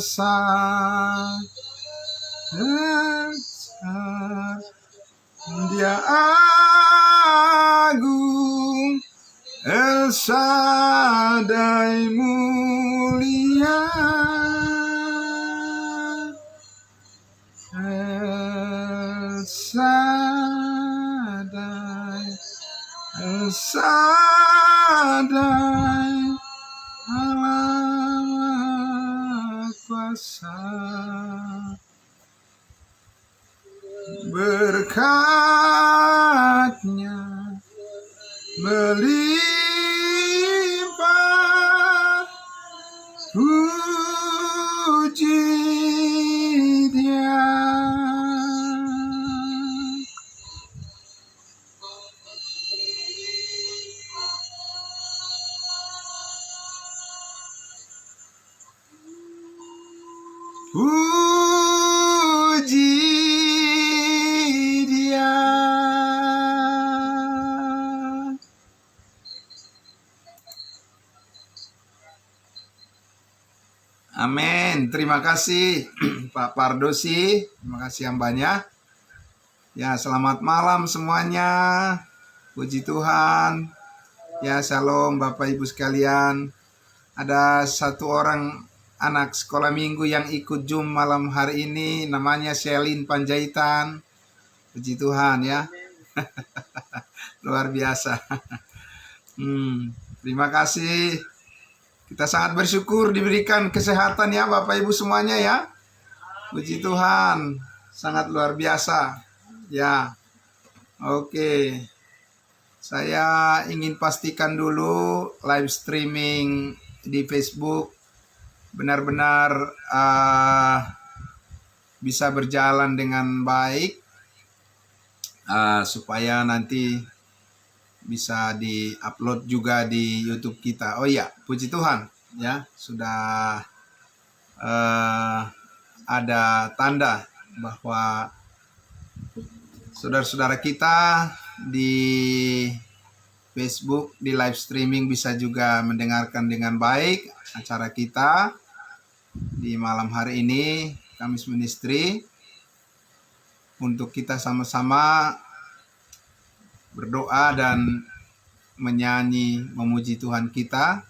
kuasa, Dia agung, El Shaddai mulia, El Shaddai, El Shaddai, Allah Maha Kuasa. Berkat-Nya melimpah, puji Dia. Puji Dia. Amin. Terima kasih Pak Pardosi. Terima kasih yang banyak. Ya, selamat malam semuanya. Puji Tuhan. Ya, shalom Bapak Ibu sekalian. Ada satu orang anak sekolah minggu yang ikut Zoom malam hari ini, namanya Selin Panjaitan. Puji Tuhan ya. Luar biasa. Terima kasih. Kita sangat bersyukur diberikan kesehatan ya Bapak Ibu semuanya ya. Puji Tuhan. Sangat luar biasa. Ya. Oke. Saya ingin pastikan dulu live streaming di Facebook benar-benar bisa berjalan dengan baik, supaya nanti bisa di-upload juga di YouTube kita. Oh iya, puji Tuhan ya, sudah ada tanda bahwa saudara-saudara kita di Facebook di live streaming bisa juga mendengarkan dengan baik acara kita di malam hari ini, Kamis Ministry, untuk kita sama-sama berdoa dan menyanyi memuji Tuhan kita.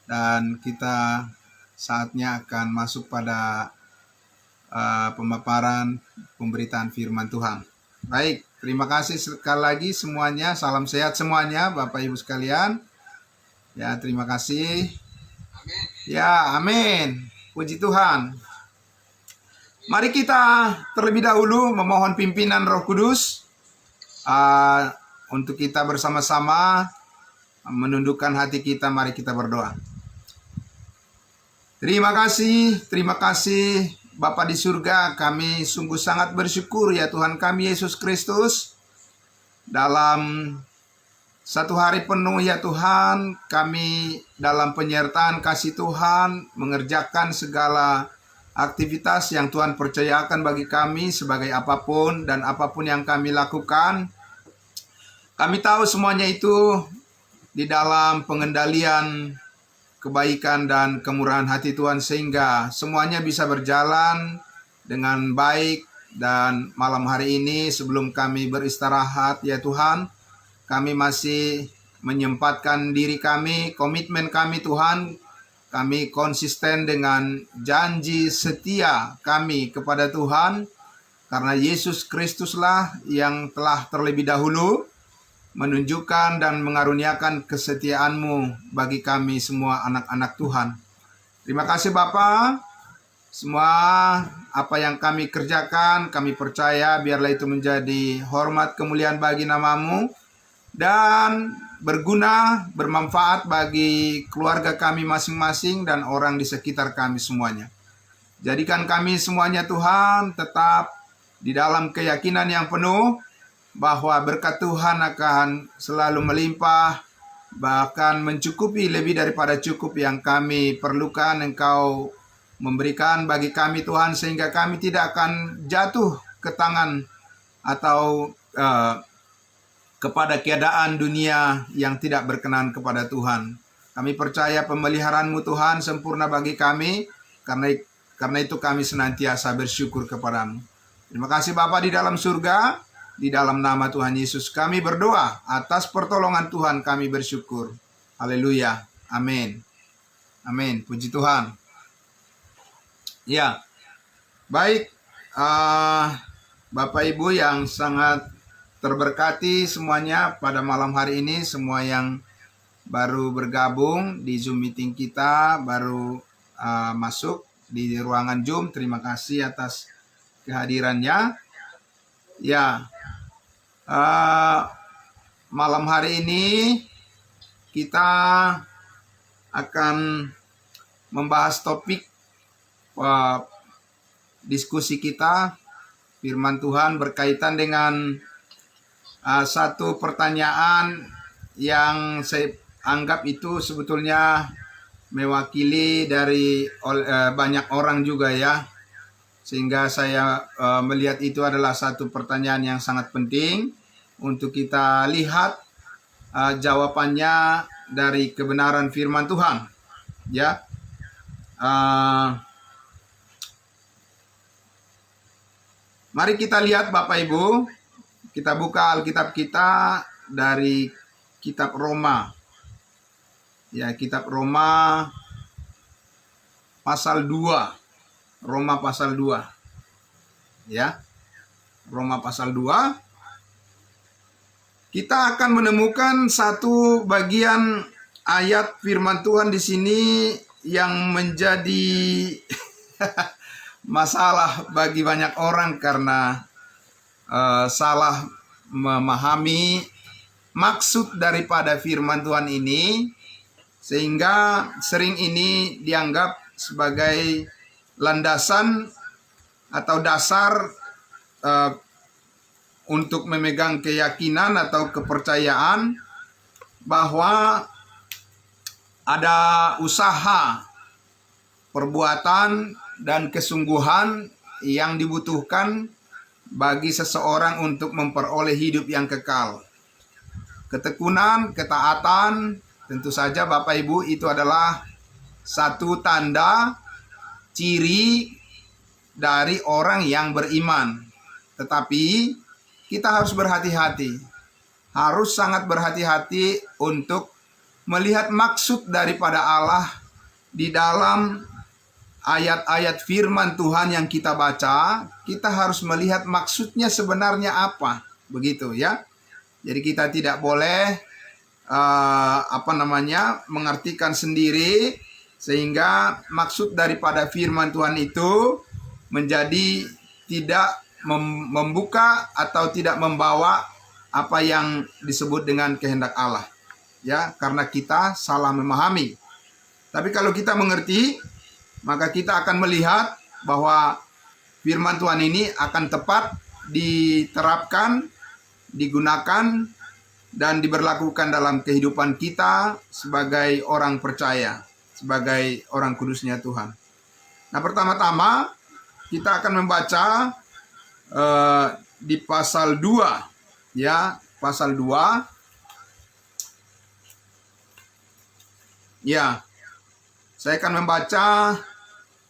Dan kita saatnya akan masuk pada pemaparan pemberitaan firman Tuhan. Baik, terima kasih sekali lagi semuanya. Salam sehat semuanya Bapak Ibu sekalian. Ya, terima kasih. Ya, amin. Puji Tuhan. Mari kita terlebih dahulu memohon pimpinan Roh Kudus untuk kita bersama-sama menundukkan hati kita. Mari kita berdoa. Terima kasih Bapa di surga. Kami sungguh sangat bersyukur ya Tuhan kami Yesus Kristus. Dalam satu hari penuh ya Tuhan, kami dalam penyertaan kasih Tuhan mengerjakan segala aktivitas yang Tuhan percayakan bagi kami sebagai apapun dan apapun yang kami lakukan. Kami tahu semuanya itu di dalam pengendalian kebaikan dan kemurahan hati Tuhan, sehingga semuanya bisa berjalan dengan baik. Dan malam hari ini sebelum kami beristirahat ya Tuhan, kami masih menyempatkan diri kami, komitmen kami Tuhan. Kami konsisten dengan janji setia kami kepada Tuhan, karena Yesus Kristuslah yang telah terlebih dahulu menunjukkan dan mengaruniakan kesetiaan-Mu bagi kami semua anak-anak Tuhan. Terima kasih Bapa. Semua apa yang kami kerjakan, kami percaya biarlah itu menjadi hormat kemuliaan bagi nama-Mu dan berguna, bermanfaat bagi keluarga kami masing-masing dan orang di sekitar kami semuanya. Jadikan kami semuanya Tuhan tetap di dalam keyakinan yang penuh bahwa berkat Tuhan akan selalu melimpah, bahkan mencukupi lebih daripada cukup yang kami perlukan. Engkau memberikan bagi kami Tuhan, sehingga kami tidak akan jatuh ke tangan atau kepada keadaan dunia yang tidak berkenan kepada Tuhan. Kami percaya pemeliharaan-Mu Tuhan sempurna bagi kami, karena Karena itu kami senantiasa bersyukur kepadamu. Terima kasih Bapa di dalam surga, di dalam nama Tuhan Yesus kami berdoa, atas pertolongan Tuhan kami bersyukur. Haleluya, amin. Amin, puji Tuhan. Ya, baik Bapak Ibu yang sangat terberkati semuanya pada malam hari ini, semua yang baru bergabung di Zoom meeting kita, baru masuk di ruangan Zoom, terima kasih atas kehadirannya. Ya, malam hari ini kita akan membahas topik diskusi kita, firman Tuhan berkaitan dengan satu pertanyaan yang saya anggap itu sebetulnya mewakili dari banyak orang juga ya. Sehingga saya melihat itu adalah satu pertanyaan yang sangat penting untuk kita lihat jawabannya dari kebenaran firman Tuhan. Ya, mari kita lihat Bapak Ibu, kita buka Alkitab kita dari kitab Roma. Ya, kitab Roma pasal 2. Roma pasal 2. Ya. Roma pasal 2. Kita akan menemukan satu bagian ayat firman Tuhan di sini yang menjadi masalah bagi banyak orang karena salah memahami maksud daripada firman Tuhan ini, sehingga sering ini dianggap sebagai landasan atau dasar untuk memegang keyakinan atau kepercayaan bahwa ada usaha, perbuatan, dan kesungguhan yang dibutuhkan bagi seseorang untuk memperoleh hidup yang kekal. Ketekunan, ketaatan, tentu saja Bapak Ibu itu adalah satu tanda ciri dari orang yang beriman. Tetapi kita harus berhati-hati. Harus sangat berhati-hati untuk melihat maksud daripada Allah di dalam ayat-ayat firman Tuhan yang kita baca. Kita harus melihat maksudnya sebenarnya apa. Begitu ya. Jadi kita tidak boleh mengartikan sendiri, sehingga maksud daripada firman Tuhan itu menjadi tidak membuka atau tidak membawa apa yang disebut dengan kehendak Allah. Ya, karena kita salah memahami. Tapi kalau kita mengerti, maka kita akan melihat bahwa firman Tuhan ini akan tepat diterapkan, digunakan, dan diberlakukan dalam kehidupan kita sebagai orang percaya, sebagai orang kudusnya Tuhan. Nah, pertama-tama kita akan membaca di pasal 2. Ya, pasal 2. Ya, saya akan membaca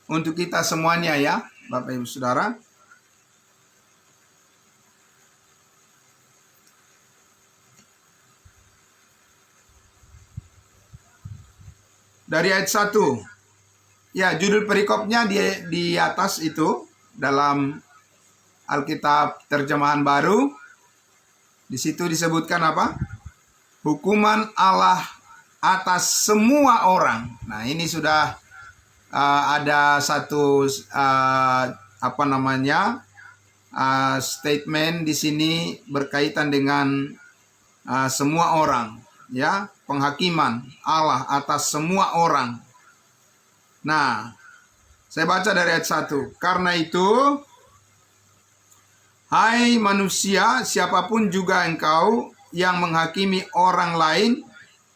untuk kita semuanya ya, Bapak Ibu Saudara. Dari ayat 1. Ya, judul perikopnya di atas itu dalam Alkitab terjemahan baru. Di situ disebutkan apa? Hukuman Allah atas semua orang. Nah, ini sudah ada satu statement di sini berkaitan dengan semua orang, ya, penghakiman Allah atas semua orang. Nah, saya baca dari ayat 1. Karena itu, hai manusia, siapapun juga engkau yang menghakimi orang lain,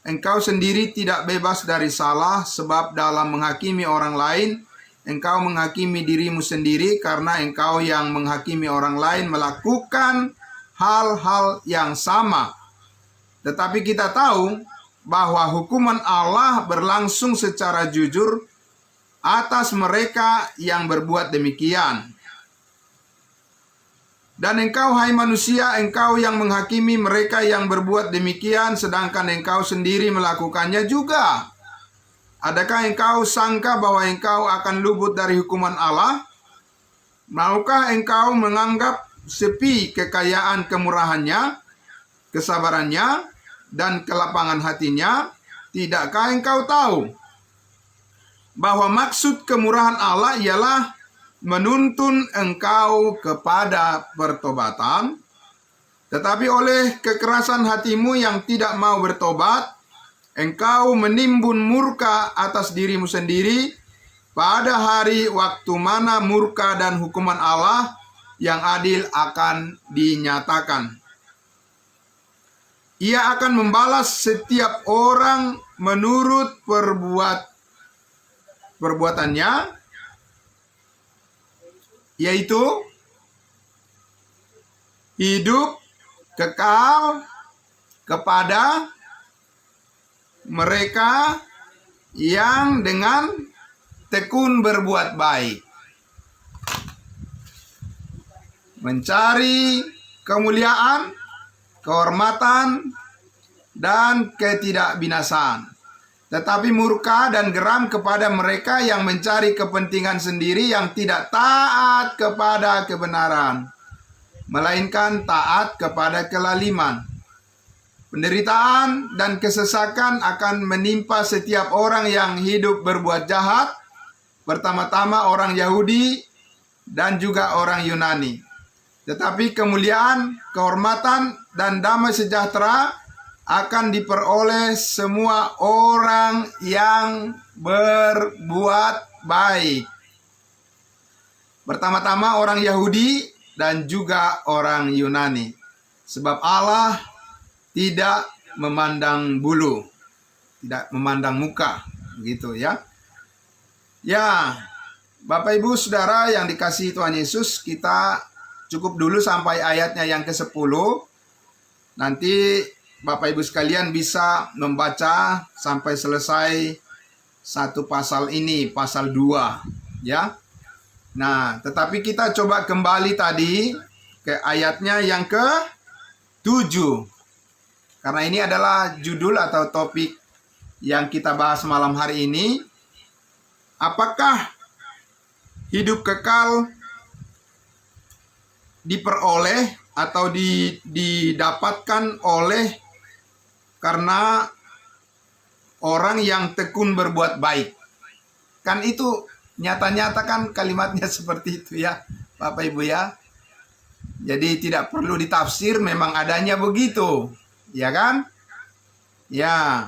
engkau sendiri tidak bebas dari salah, sebab dalam menghakimi orang lain, engkau menghakimi dirimu sendiri, karena engkau yang menghakimi orang lain melakukan hal-hal yang sama. Tetapi kita tahu bahwa hukuman Allah berlangsung secara jujur atas mereka yang berbuat demikian. Dan engkau, hai manusia, engkau yang menghakimi mereka yang berbuat demikian, sedangkan engkau sendiri melakukannya juga. Adakah engkau sangka bahwa engkau akan luput dari hukuman Allah? Maukah engkau menganggap sepi kekayaan kemurahannya, kesabarannya, dan kelapangan hatinya? Tidakkah engkau tahu bahwa maksud kemurahan Allah ialah menuntun engkau kepada pertobatan? Tetapi oleh kekerasan hatimu yang tidak mau bertobat, engkau menimbun murka atas dirimu sendiri pada hari waktu mana murka dan hukuman Allah yang adil akan dinyatakan. Ia akan membalas setiap orang menurut perbuatannya, yaitu hidup kekal kepada mereka yang dengan tekun berbuat baik, mencari kemuliaan, kehormatan, dan ketidakbinasaan. Tetapi murka dan geram kepada mereka yang mencari kepentingan sendiri, yang tidak taat kepada kebenaran, melainkan taat kepada kelaliman. Penderitaan dan kesesakan akan menimpa setiap orang yang hidup berbuat jahat, pertama-tama orang Yahudi dan juga orang Yunani. Tetapi kemuliaan, kehormatan, dan damai sejahtera akan diperoleh semua orang yang berbuat baik. Pertama-tama orang Yahudi dan juga orang Yunani. Sebab Allah tidak memandang bulu, tidak memandang muka, begitu ya. Ya, Bapak Ibu Saudara yang dikasihi Tuhan Yesus, kita cukup dulu sampai ayatnya yang ke-10. Nanti Bapak Ibu sekalian bisa membaca sampai selesai satu pasal ini, pasal 2, ya. Nah, tetapi kita coba kembali tadi ke ayatnya yang ke-7. Karena ini adalah judul atau topik yang kita bahas malam hari ini. Apakah hidup kekal diperoleh atau didapatkan oleh karena orang yang tekun berbuat baik? Kan itu nyata-nyata kan kalimatnya seperti itu ya Bapak Ibu ya. Jadi tidak perlu ditafsir, memang adanya begitu. Ya kan? Ya.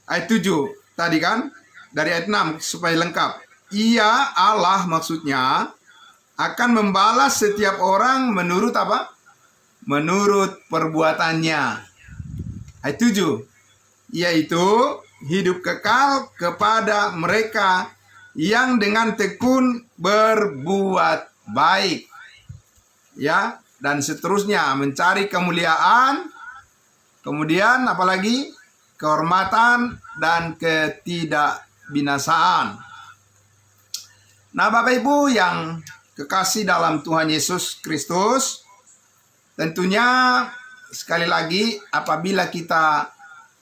Ayat 7 tadi kan? Dari ayat 6 supaya lengkap. Ia, Allah maksudnya, akan membalas setiap orang menurut apa? Menurut perbuatannya. Ayat 7. Yaitu hidup kekal kepada mereka yang dengan tekun berbuat baik. Ya, dan seterusnya mencari kemuliaan, kemudian apalagi kehormatan dan ketidakbinasaan. Nah, Bapak Ibu yang kekasih dalam Tuhan Yesus Kristus, tentunya sekali lagi apabila kita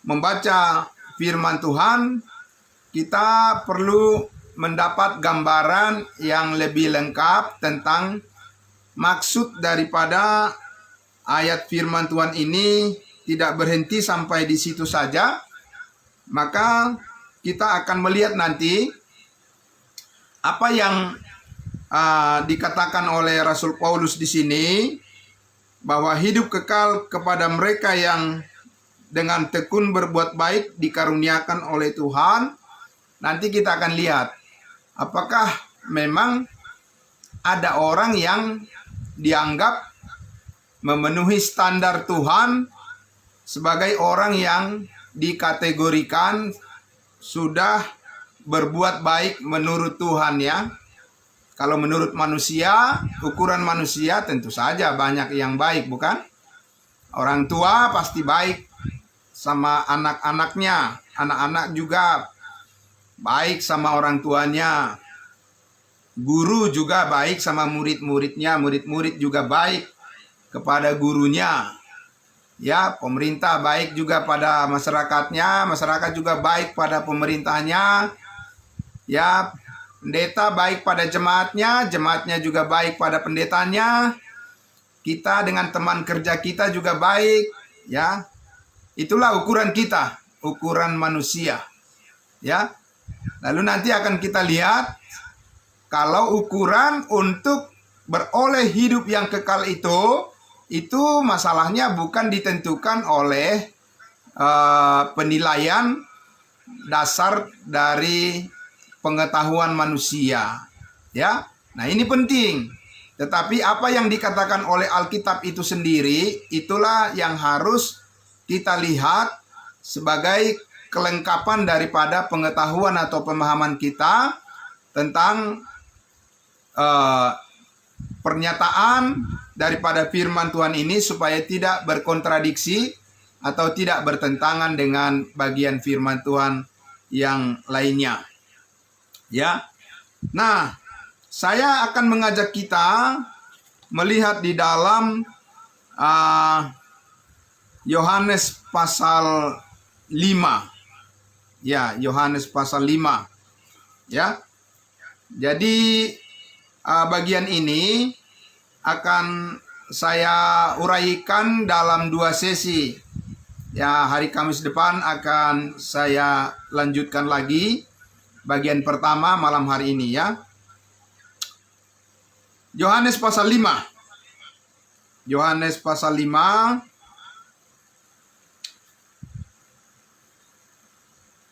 membaca firman Tuhan, kita perlu mendapat gambaran yang lebih lengkap tentang maksud daripada ayat firman Tuhan ini. Tidak berhenti sampai di situ saja, maka kita akan melihat nanti apa yang dikatakan oleh Rasul Paulus di sini, bahwa hidup kekal kepada mereka yang dengan tekun berbuat baik dikaruniakan oleh Tuhan. Nanti kita akan lihat apakah memang ada orang yang dianggap memenuhi standar Tuhan sebagai orang yang dikategorikan sudah berbuat baik menurut Tuhan ya. Kalau menurut manusia, ukuran manusia tentu saja banyak yang baik, bukan? Orang tua pasti baik sama anak-anaknya. Anak-anak juga baik sama orang tuanya. Guru juga baik sama murid-muridnya, murid-murid juga baik kepada gurunya. Ya, pemerintah baik juga pada masyarakatnya, masyarakat juga baik pada pemerintahnya. Ya, pendeta baik pada jemaatnya, jemaatnya juga baik pada pendetanya. Kita dengan teman kerja kita juga baik, ya. Itulah ukuran kita, ukuran manusia. Ya. Lalu nanti akan kita lihat kalau ukuran untuk beroleh hidup yang kekal itu masalahnya bukan ditentukan oleh penilaian dasar dari pengetahuan manusia. Ya, nah ini penting. Tetapi apa yang dikatakan oleh Alkitab itu sendiri, itulah yang harus kita lihat sebagai kelengkapan daripada pengetahuan atau pemahaman kita tentang pernyataan daripada firman Tuhan ini supaya tidak berkontradiksi atau tidak bertentangan dengan bagian firman Tuhan yang lainnya. Ya. Nah, saya akan mengajak kita melihat di dalam Yohanes pasal 5. Ya, Yohanes pasal 5. Ya. Jadi bagian ini akan saya uraikan dalam 2 sesi. Ya, hari Kamis depan akan saya lanjutkan lagi bagian pertama malam hari ini ya. Yohanes pasal 5. Yohanes pasal 5.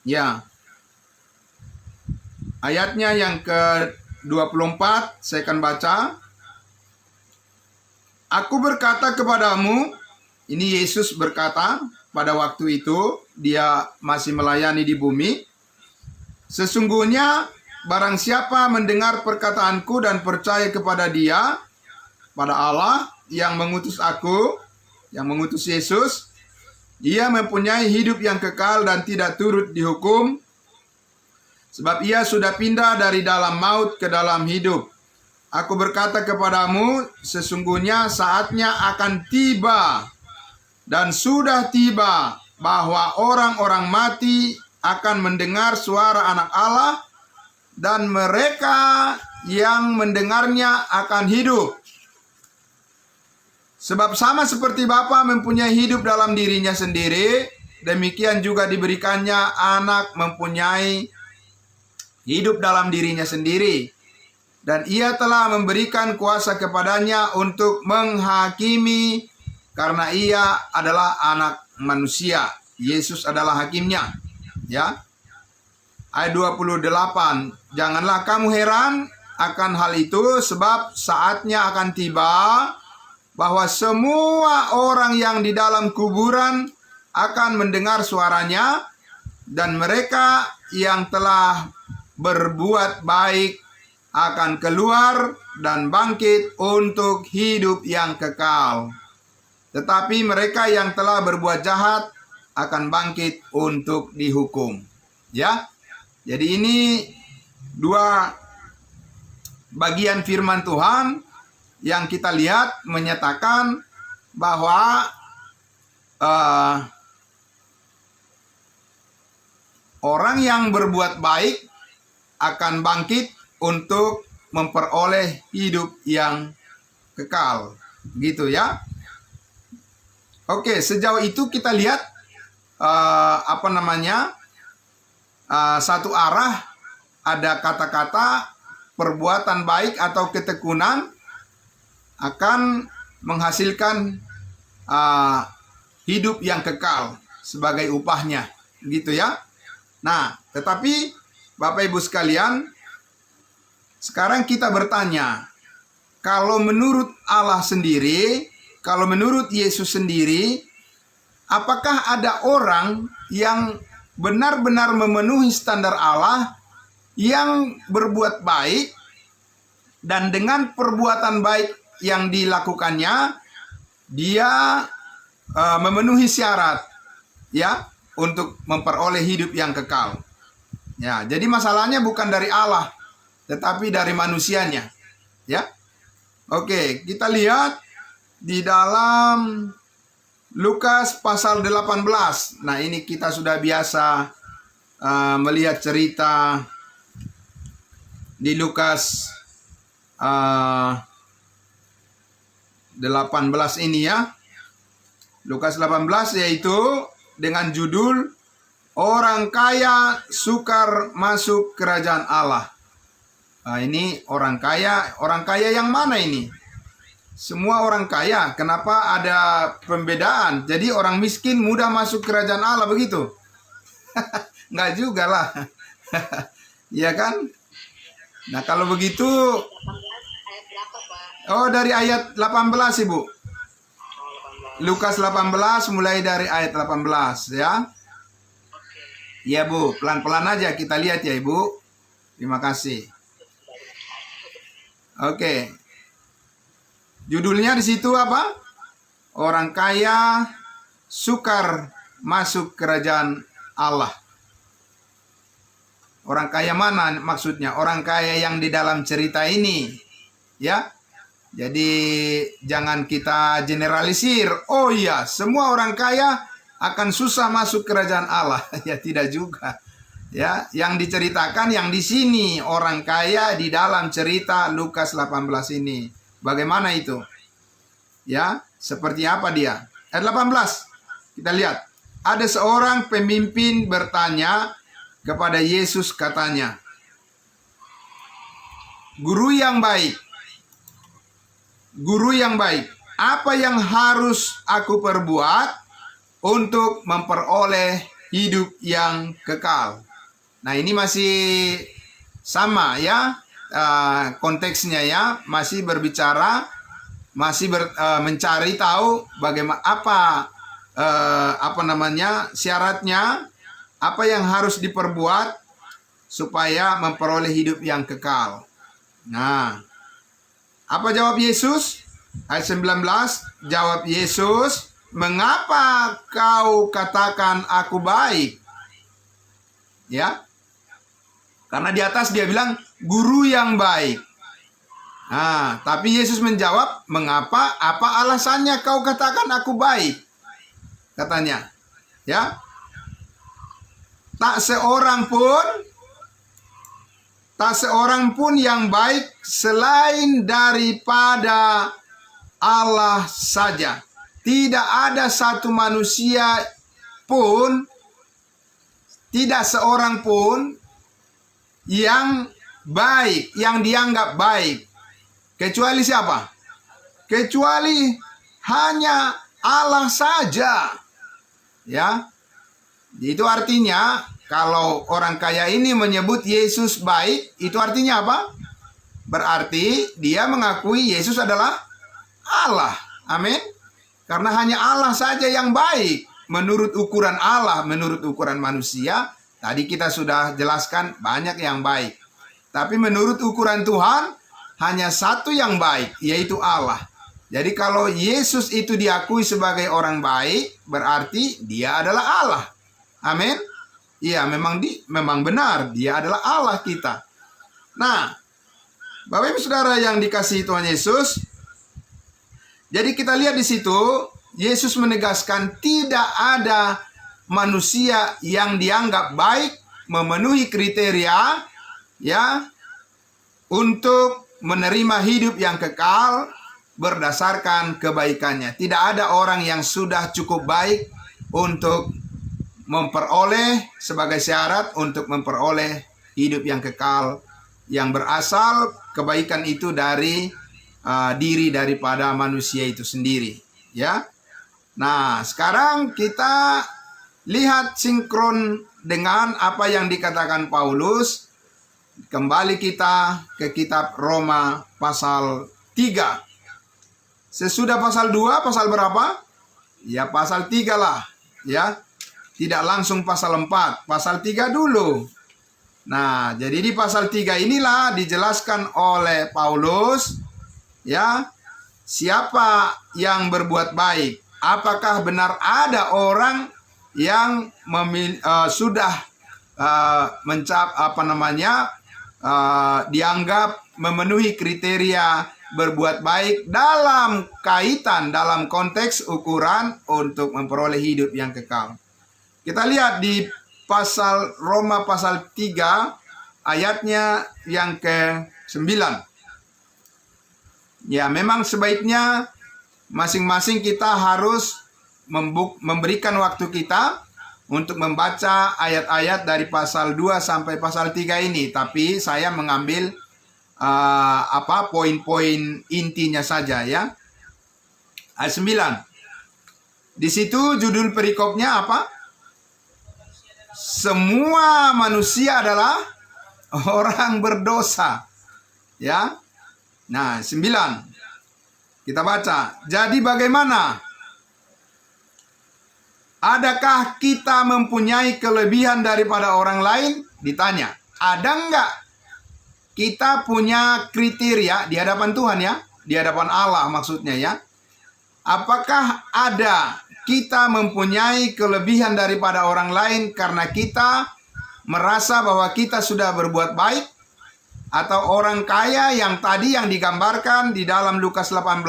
Ya. Ayatnya yang ke-24 saya akan baca. Aku berkata kepadamu, ini Yesus berkata pada waktu itu, dia masih melayani di bumi. Sesungguhnya barang siapa mendengar perkataanku dan percaya kepada dia, pada Allah yang mengutus aku, yang mengutus Yesus, dia mempunyai hidup yang kekal dan tidak turut dihukum, sebab ia sudah pindah dari dalam maut ke dalam hidup. Aku berkata kepadamu, sesungguhnya saatnya akan tiba dan sudah tiba bahwa orang-orang mati akan mendengar suara Anak Allah dan mereka yang mendengarnya akan hidup. Sebab sama seperti Bapa mempunyai hidup dalam dirinya sendiri, demikian juga diberikannya Anak mempunyai hidup dalam dirinya sendiri. Dan ia telah memberikan kuasa kepadanya untuk menghakimi, karena ia adalah anak manusia. Yesus adalah hakimnya. Ya. Ayat 28. Janganlah kamu heran akan hal itu, sebab saatnya akan tiba bahwa semua orang yang di dalam kuburan akan mendengar suaranya, dan mereka yang telah berbuat baik akan keluar dan bangkit untuk hidup yang kekal. Tetapi mereka yang telah berbuat jahat akan bangkit untuk dihukum. Ya. Jadi ini 2 bagian firman Tuhan yang kita lihat menyatakan bahwa orang yang berbuat baik akan bangkit untuk memperoleh hidup yang kekal, gitu ya. Oke, sejauh itu kita lihat satu arah, ada kata-kata perbuatan baik atau ketekunan akan menghasilkan hidup yang kekal sebagai upahnya, gitu ya. Nah, tetapi Bapak Ibu sekalian, sekarang kita bertanya, kalau menurut Allah sendiri, kalau menurut Yesus sendiri, apakah ada orang yang benar-benar memenuhi standar Allah, yang berbuat baik, dan dengan perbuatan baik yang dilakukannya, dia memenuhi syarat ya untuk memperoleh hidup yang kekal? Ya, jadi masalahnya bukan dari Allah, tetapi dari manusianya. Ya. Oke, kita lihat di dalam Lukas pasal 18. Nah, ini kita sudah biasa melihat cerita di Lukas 18 ini ya. Lukas 18 yaitu dengan judul Orang Kaya Sukar Masuk Kerajaan Allah. Nah, ini orang kaya yang mana ini? Semua orang kaya, kenapa ada pembedaan? Jadi orang miskin mudah masuk kerajaan Allah begitu? Nggak juga lah. Iya kan? Nah kalau begitu, oh dari ayat 18 Ibu. Lukas 18 mulai dari ayat 18 ya. Iya Bu, pelan-pelan aja kita lihat ya Ibu. Terima kasih. Oke. Judulnya di situ apa? Orang kaya sukar masuk kerajaan Allah. Orang kaya mana maksudnya? Orang kaya yang di dalam cerita ini. Ya. Jadi jangan kita generalisir. Oh iya, semua orang kaya akan susah masuk kerajaan Allah. Ya tidak juga. Ya, yang diceritakan yang di sini orang kaya di dalam cerita Lukas 18 ini. Bagaimana itu? Ya, seperti apa dia? Ayat 18. Kita lihat. Ada seorang pemimpin bertanya kepada Yesus katanya, Guru yang baik, apa yang harus aku perbuat untuk memperoleh hidup yang kekal? Nah, ini masih sama ya konteksnya ya, masih berbicara, masih mencari tahu bagaimana syaratnya, apa yang harus diperbuat supaya memperoleh hidup yang kekal. Nah, apa jawab Yesus? Ayat 19, jawab Yesus, mengapa kau katakan aku baik? Ya, karena di atas dia bilang guru yang baik. Nah, tapi Yesus menjawab, mengapa? Apa alasannya kau katakan aku baik? Katanya, ya, tak seorang pun yang baik selain daripada Allah saja. Tidak ada satu manusia pun, tidak seorang pun yang baik, yang dianggap baik. Kecuali siapa? Kecuali hanya Allah saja. Ya. Itu artinya kalau orang kaya ini menyebut Yesus baik, itu artinya apa? Berarti dia mengakui Yesus adalah Allah. Amin. Karena hanya Allah saja yang baik. Menurut ukuran Allah, menurut ukuran manusia, tadi kita sudah jelaskan banyak yang baik. Tapi menurut ukuran Tuhan, hanya satu yang baik, yaitu Allah. Jadi kalau Yesus itu diakui sebagai orang baik, berarti dia adalah Allah. Amin. Iya, memang benar, dia adalah Allah kita. Nah, Bapak Ibu Saudara yang dikasihi Tuhan Yesus, jadi kita lihat di situ, Yesus menegaskan tidak ada manusia yang dianggap baik, memenuhi kriteria, ya, untuk menerima hidup yang kekal berdasarkan kebaikannya. Tidak ada orang yang sudah cukup baik untuk memperoleh sebagai syarat untuk memperoleh hidup yang kekal yang berasal kebaikan itu dari diri daripada manusia itu sendiri, ya. Nah, sekarang kita lihat sinkron dengan apa yang dikatakan Paulus. Kembali kita ke kitab Roma pasal 3. Sesudah pasal 2, pasal berapa? Ya pasal 3 lah. Ya, tidak langsung pasal 4. Pasal 3 dulu. Nah, jadi di pasal 3 inilah dijelaskan oleh Paulus, ya, siapa yang berbuat baik. Apakah benar ada orang yang sudah dianggap memenuhi kriteria berbuat baik dalam konteks ukuran untuk memperoleh hidup yang kekal. Kita lihat di Roma pasal 3 ayatnya yang ke-9. Ya, memang sebaiknya masing-masing kita harus memberikan waktu kita untuk membaca ayat-ayat dari pasal 2 sampai pasal 3 ini. Tapi saya mengambil poin-poin intinya saja ya. Ayat 9. Di situ judul perikopnya apa? Semua manusia adalah orang berdosa. Ya. Nah, 9. Kita baca. Jadi bagaimana? Adakah kita mempunyai kelebihan daripada orang lain? Ditanya. Ada enggak kita punya kriteria di hadapan Tuhan ya? Di hadapan Allah maksudnya ya. Apakah ada kita mempunyai kelebihan daripada orang lain karena kita merasa bahwa kita sudah berbuat baik? Atau orang kaya yang tadi yang digambarkan di dalam Lukas 18,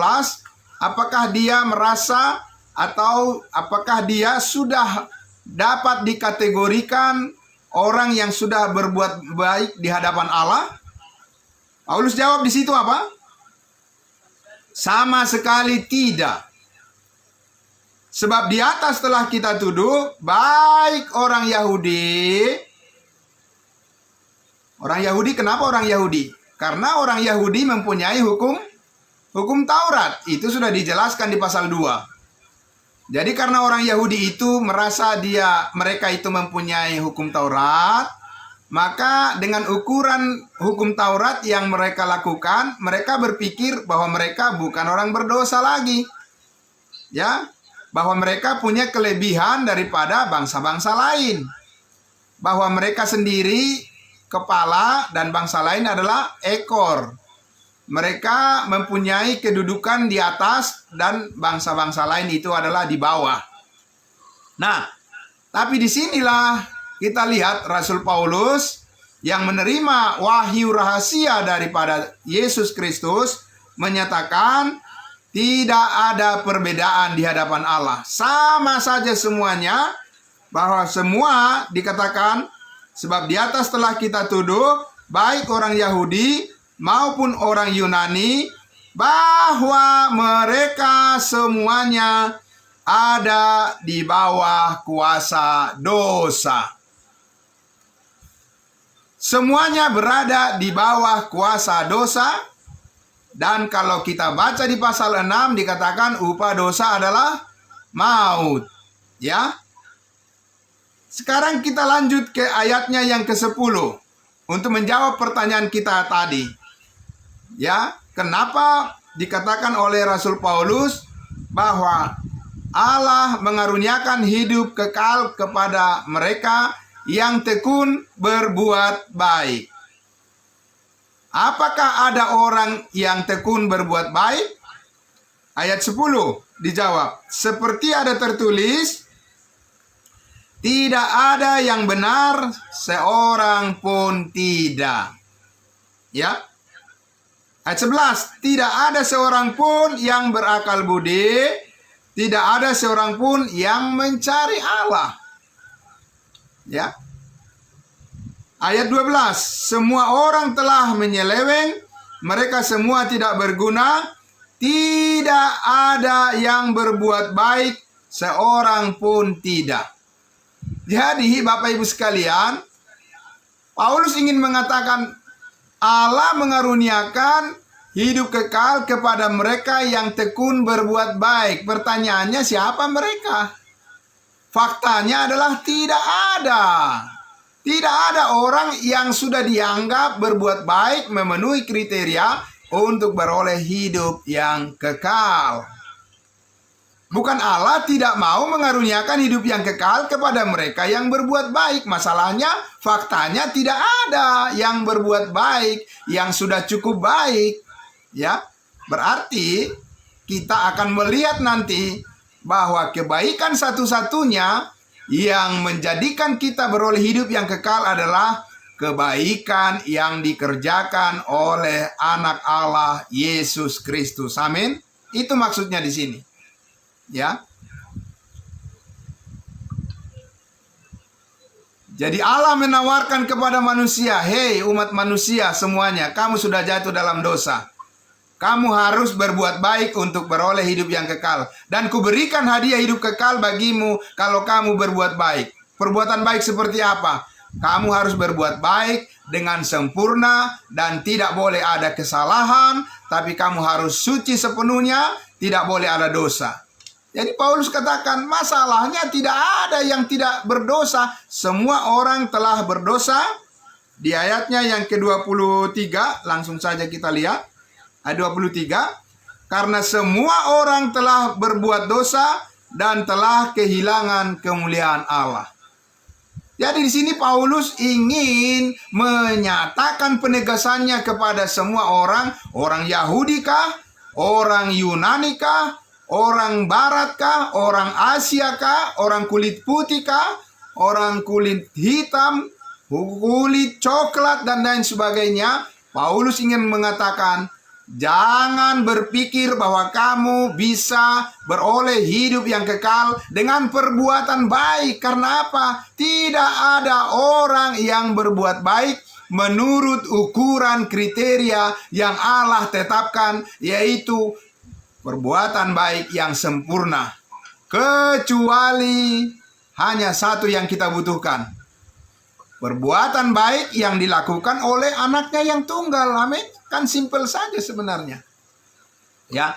apakah dia merasa atau apakah dia sudah dapat dikategorikan orang yang sudah berbuat baik di hadapan Allah? Paulus jawab di situ apa? Sama sekali tidak. Sebab di atas telah kita tuduh baik orang Yahudi. Orang Yahudi, kenapa orang Yahudi? Karena orang Yahudi mempunyai hukum Taurat. Itu sudah dijelaskan di pasal 2. Jadi karena orang Yahudi itu merasa mereka itu mempunyai hukum Taurat, maka dengan ukuran hukum Taurat yang mereka lakukan, mereka berpikir bahwa mereka bukan orang berdosa lagi. Ya, bahwa mereka punya kelebihan daripada bangsa-bangsa lain. Bahwa mereka sendiri kepala dan bangsa lain adalah ekor. Mereka mempunyai kedudukan di atas dan bangsa-bangsa lain itu adalah di bawah. Nah, tapi disinilah kita lihat Rasul Paulus yang menerima wahyu rahasia daripada Yesus Kristus menyatakan tidak ada perbedaan di hadapan Allah. Sama saja semuanya, bahwa semua dikatakan sebab di atas telah kita tuduh baik orang Yahudi maupun orang Yunani bahwa mereka semuanya ada di bawah kuasa dosa. Semuanya berada di bawah kuasa dosa. Dan kalau kita baca di pasal 6 dikatakan upah dosa adalah maut. Ya. Sekarang kita lanjut ke ayatnya yang ke-10 untuk menjawab pertanyaan kita tadi. Ya, kenapa dikatakan oleh Rasul Paulus bahwa Allah mengaruniakan hidup kekal kepada mereka yang tekun berbuat baik. Apakah ada orang yang tekun berbuat baik? Ayat 10 dijawab, seperti ada tertulis, tidak ada yang benar, seorang pun tidak. Ya. Ayat 11, tidak ada seorang pun yang berakal budi, tidak ada seorang pun yang mencari Allah. Ya. Ayat 12, semua orang telah menyeleweng, mereka semua tidak berguna, tidak ada yang berbuat baik, seorang pun tidak. Jadi Bapak Ibu sekalian, Paulus ingin mengatakan Allah mengaruniakan hidup kekal kepada mereka yang tekun berbuat baik. Pertanyaannya, siapa mereka? Faktanya adalah tidak ada. Tidak ada orang yang sudah dianggap berbuat baik memenuhi kriteria untuk beroleh hidup yang kekal. Bukan Allah tidak mau mengaruniakan hidup yang kekal kepada mereka yang berbuat baik. Masalahnya, faktanya tidak ada yang berbuat baik, yang sudah cukup baik. Ya, berarti kita akan melihat nanti bahwa kebaikan satu-satunya yang menjadikan kita beroleh hidup yang kekal adalah kebaikan yang dikerjakan oleh anak Allah Yesus Kristus. Amin. Itu maksudnya di sini. Ya. Jadi Allah menawarkan kepada manusia, "Hei umat manusia semuanya, kamu sudah jatuh dalam dosa. Kamu harus berbuat baik untuk beroleh hidup yang kekal. Dan kuberikan hadiah hidup kekal bagimu kalau kamu berbuat baik." Perbuatan baik seperti apa? Kamu harus berbuat baik dengan sempurna dan tidak boleh ada kesalahan, tapi kamu harus suci sepenuhnya, tidak boleh ada dosa. Jadi Paulus katakan, masalahnya tidak ada yang tidak berdosa. Semua orang telah berdosa. Di ayatnya yang ke-23, langsung saja kita lihat. Ayat 23, karena semua orang telah berbuat dosa dan telah kehilangan kemuliaan Allah. Jadi di sini Paulus ingin menyatakan penegasannya kepada semua orang Yahudi kah, orang Yunani kah, orang Barat kah, orang Asia kah, orang kulit putih kah, orang kulit hitam, kulit coklat, dan lain sebagainya. Paulus ingin mengatakan, jangan berpikir bahwa kamu bisa beroleh hidup yang kekal dengan perbuatan baik. Karena apa? Tidak ada orang yang berbuat baik menurut ukuran kriteria yang Allah tetapkan, yaitu perbuatan baik yang sempurna. Kecuali hanya satu yang kita butuhkan. Perbuatan baik yang dilakukan oleh anaknya yang tunggal. Amin. Kan simpel saja sebenarnya. Ya.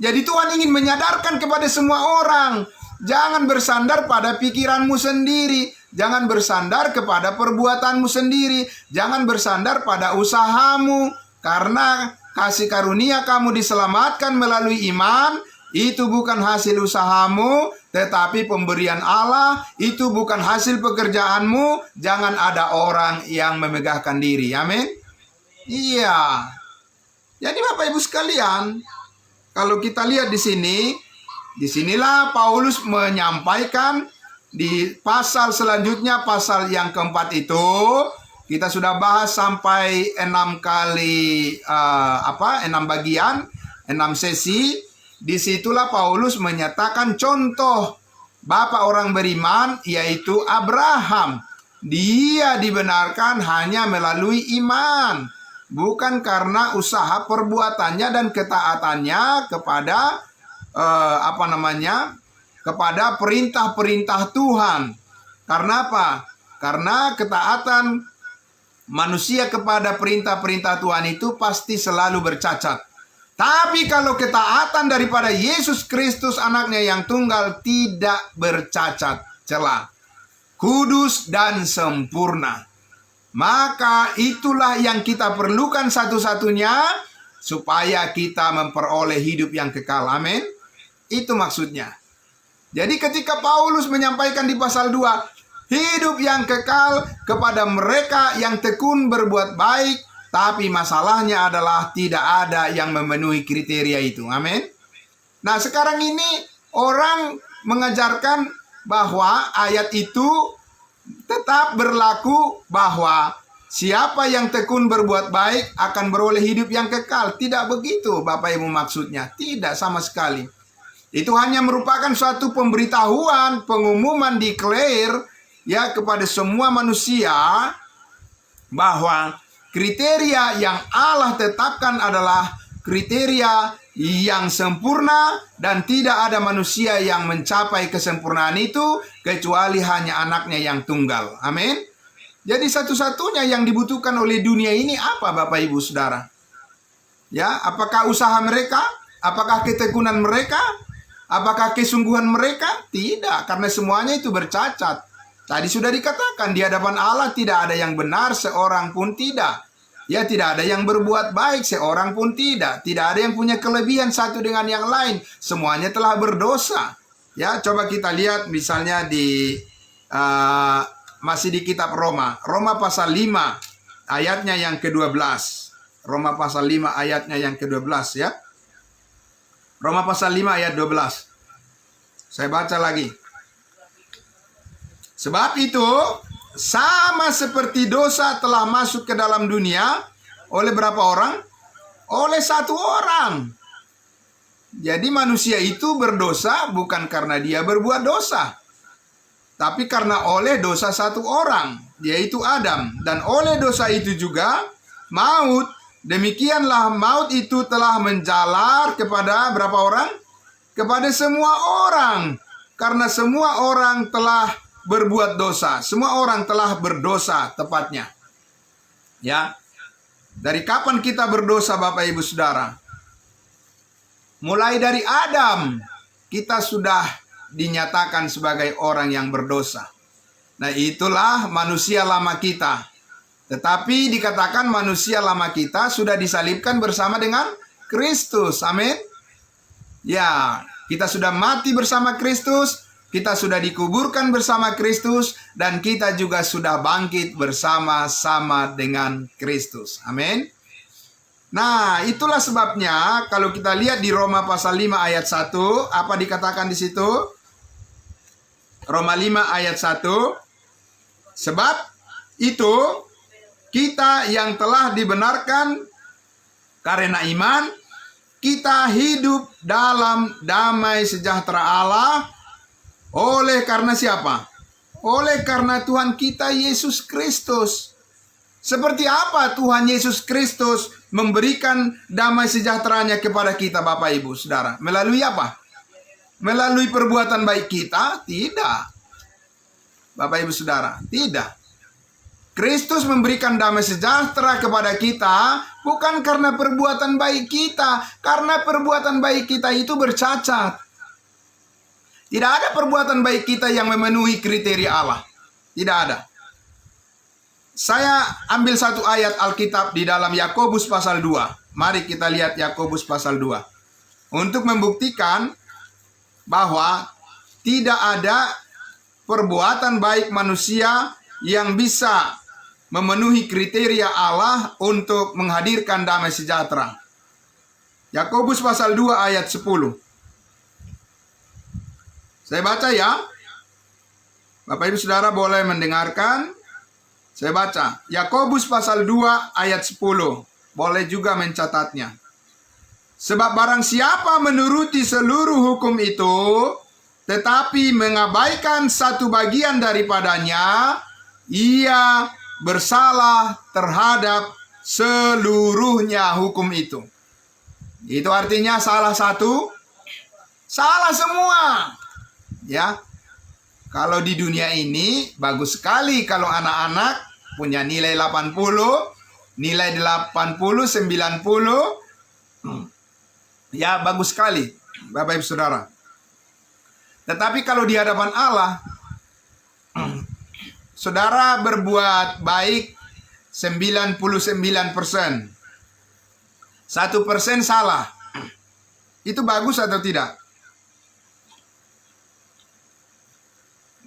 Jadi Tuhan ingin menyadarkan kepada semua orang, jangan bersandar pada pikiranmu sendiri, jangan bersandar kepada perbuatanmu sendiri, jangan bersandar pada usahamu, karena kasih karunia kamu diselamatkan melalui iman. Itu bukan hasil usahamu, tetapi pemberian Allah. Itu bukan hasil pekerjaanmu. Jangan ada orang yang memegahkan diri. Amin. Iya. Jadi Bapak Ibu sekalian, kalau kita lihat di sini, disinilah Paulus menyampaikan di pasal selanjutnya, pasal yang keempat itu, kita sudah bahas sampai 6 kali 6 bagian, 6 sesi. Disitulah Paulus menyatakan contoh bapak orang beriman, yaitu Abraham. Dia dibenarkan hanya melalui iman, bukan karena usaha perbuatannya dan ketaatannya kepada kepada perintah-perintah Tuhan. Karena apa? Karena ketaatan manusia kepada perintah-perintah Tuhan itu pasti selalu bercacat. Tapi kalau ketaatan daripada Yesus Kristus anaknya yang tunggal tidak bercacat celah, kudus dan sempurna, maka itulah yang kita perlukan satu-satunya supaya kita memperoleh hidup yang kekal. Amin. Itu maksudnya. Jadi ketika Paulus menyampaikan di pasal 2, hidup yang kekal kepada mereka yang tekun berbuat baik, tapi masalahnya adalah tidak ada yang memenuhi kriteria itu. Amin. Nah sekarang ini orang mengajarkan bahwa ayat itu tetap berlaku, bahwa siapa yang tekun berbuat baik akan beroleh hidup yang kekal. Tidak begitu Bapak Ibu maksudnya. Tidak sama sekali. Itu hanya merupakan suatu pemberitahuan, pengumuman, declare ya kepada semua manusia bahwa kriteria yang Allah tetapkan adalah kriteria yang sempurna, dan tidak ada manusia yang mencapai kesempurnaan itu kecuali hanya anaknya yang tunggal. Amin. Jadi satu-satunya yang dibutuhkan oleh dunia ini apa Bapak Ibu Saudara? Ya, apakah usaha mereka? Apakah ketekunan mereka? Apakah kesungguhan mereka? Tidak, karena semuanya itu bercacat. Tadi sudah dikatakan, di hadapan Allah tidak ada yang benar, seorang pun tidak. Ya, tidak ada yang berbuat baik, seorang pun tidak. Tidak ada yang punya kelebihan satu dengan yang lain. Semuanya telah berdosa. Ya, coba kita lihat misalnya di masih di kitab Roma. Roma pasal 5 ayatnya yang ke-12. Roma pasal 5 ayatnya yang ke-12 ya. Roma pasal 5 ayat 12. Saya baca lagi. Sebab itu, sama seperti dosa telah masuk ke dalam dunia, oleh berapa orang? Oleh satu orang. Jadi manusia itu berdosa bukan karena dia berbuat dosa, tapi karena oleh dosa satu orang, yaitu Adam. Dan oleh dosa itu juga maut. Demikianlah maut itu telah menjalar kepada berapa orang? Kepada semua orang. Karena semua orang telah berbuat dosa. Semua orang telah berdosa tepatnya. Ya. Dari kapan kita berdosa Bapak Ibu Saudara? Mulai dari Adam kita sudah dinyatakan sebagai orang yang berdosa. Nah, itulah manusia lama kita. Tetapi dikatakan manusia lama kita sudah disalibkan bersama dengan Kristus. Amin. Ya, kita sudah mati bersama Kristus, kita sudah dikuburkan bersama Kristus, dan kita juga sudah bangkit bersama-sama dengan Kristus. Amin. Nah, itulah sebabnya kalau kita lihat di Roma pasal 5 ayat 1, apa dikatakan di situ? Roma 5 ayat 1. Sebab itu kita yang telah dibenarkan karena iman, kita hidup dalam damai sejahtera Allah oleh karena siapa? Oleh karena Tuhan kita Yesus Kristus. Seperti apa Tuhan Yesus Kristus memberikan damai sejahteranya kepada kita Bapak Ibu Saudara? Melalui apa? Melalui perbuatan baik kita? Tidak. Bapak Ibu Saudara, tidak. Kristus memberikan damai sejahtera kepada kita bukan karena perbuatan baik kita, karena perbuatan baik kita itu bercacat. Tidak ada perbuatan baik kita yang memenuhi kriteria Allah. Tidak ada. Saya ambil satu ayat Alkitab di dalam Yakobus pasal 2. Mari kita lihat Yakobus pasal 2. Untuk membuktikan bahwa tidak ada perbuatan baik manusia yang bisa memenuhi kriteria Allah untuk menghadirkan damai sejahtera. Yakobus pasal 2 ayat 10. Saya baca ya. Bapak Ibu Saudara boleh mendengarkan. Saya baca. Yakobus pasal 2 ayat 10. Boleh juga mencatatnya. Sebab barang siapa menuruti seluruh hukum itu, tetapi mengabaikan satu bagian daripadanya, ia bersalah terhadap seluruhnya hukum itu. Itu artinya salah satu, salah semua. Ya. Kalau di dunia ini bagus sekali kalau anak-anak punya nilai 80, nilai 80, 90. Ya, bagus sekali Bapak Ibu Saudara. Tetapi kalau di hadapan Allah, saudara berbuat baik 99%. 1% salah. Itu bagus atau tidak?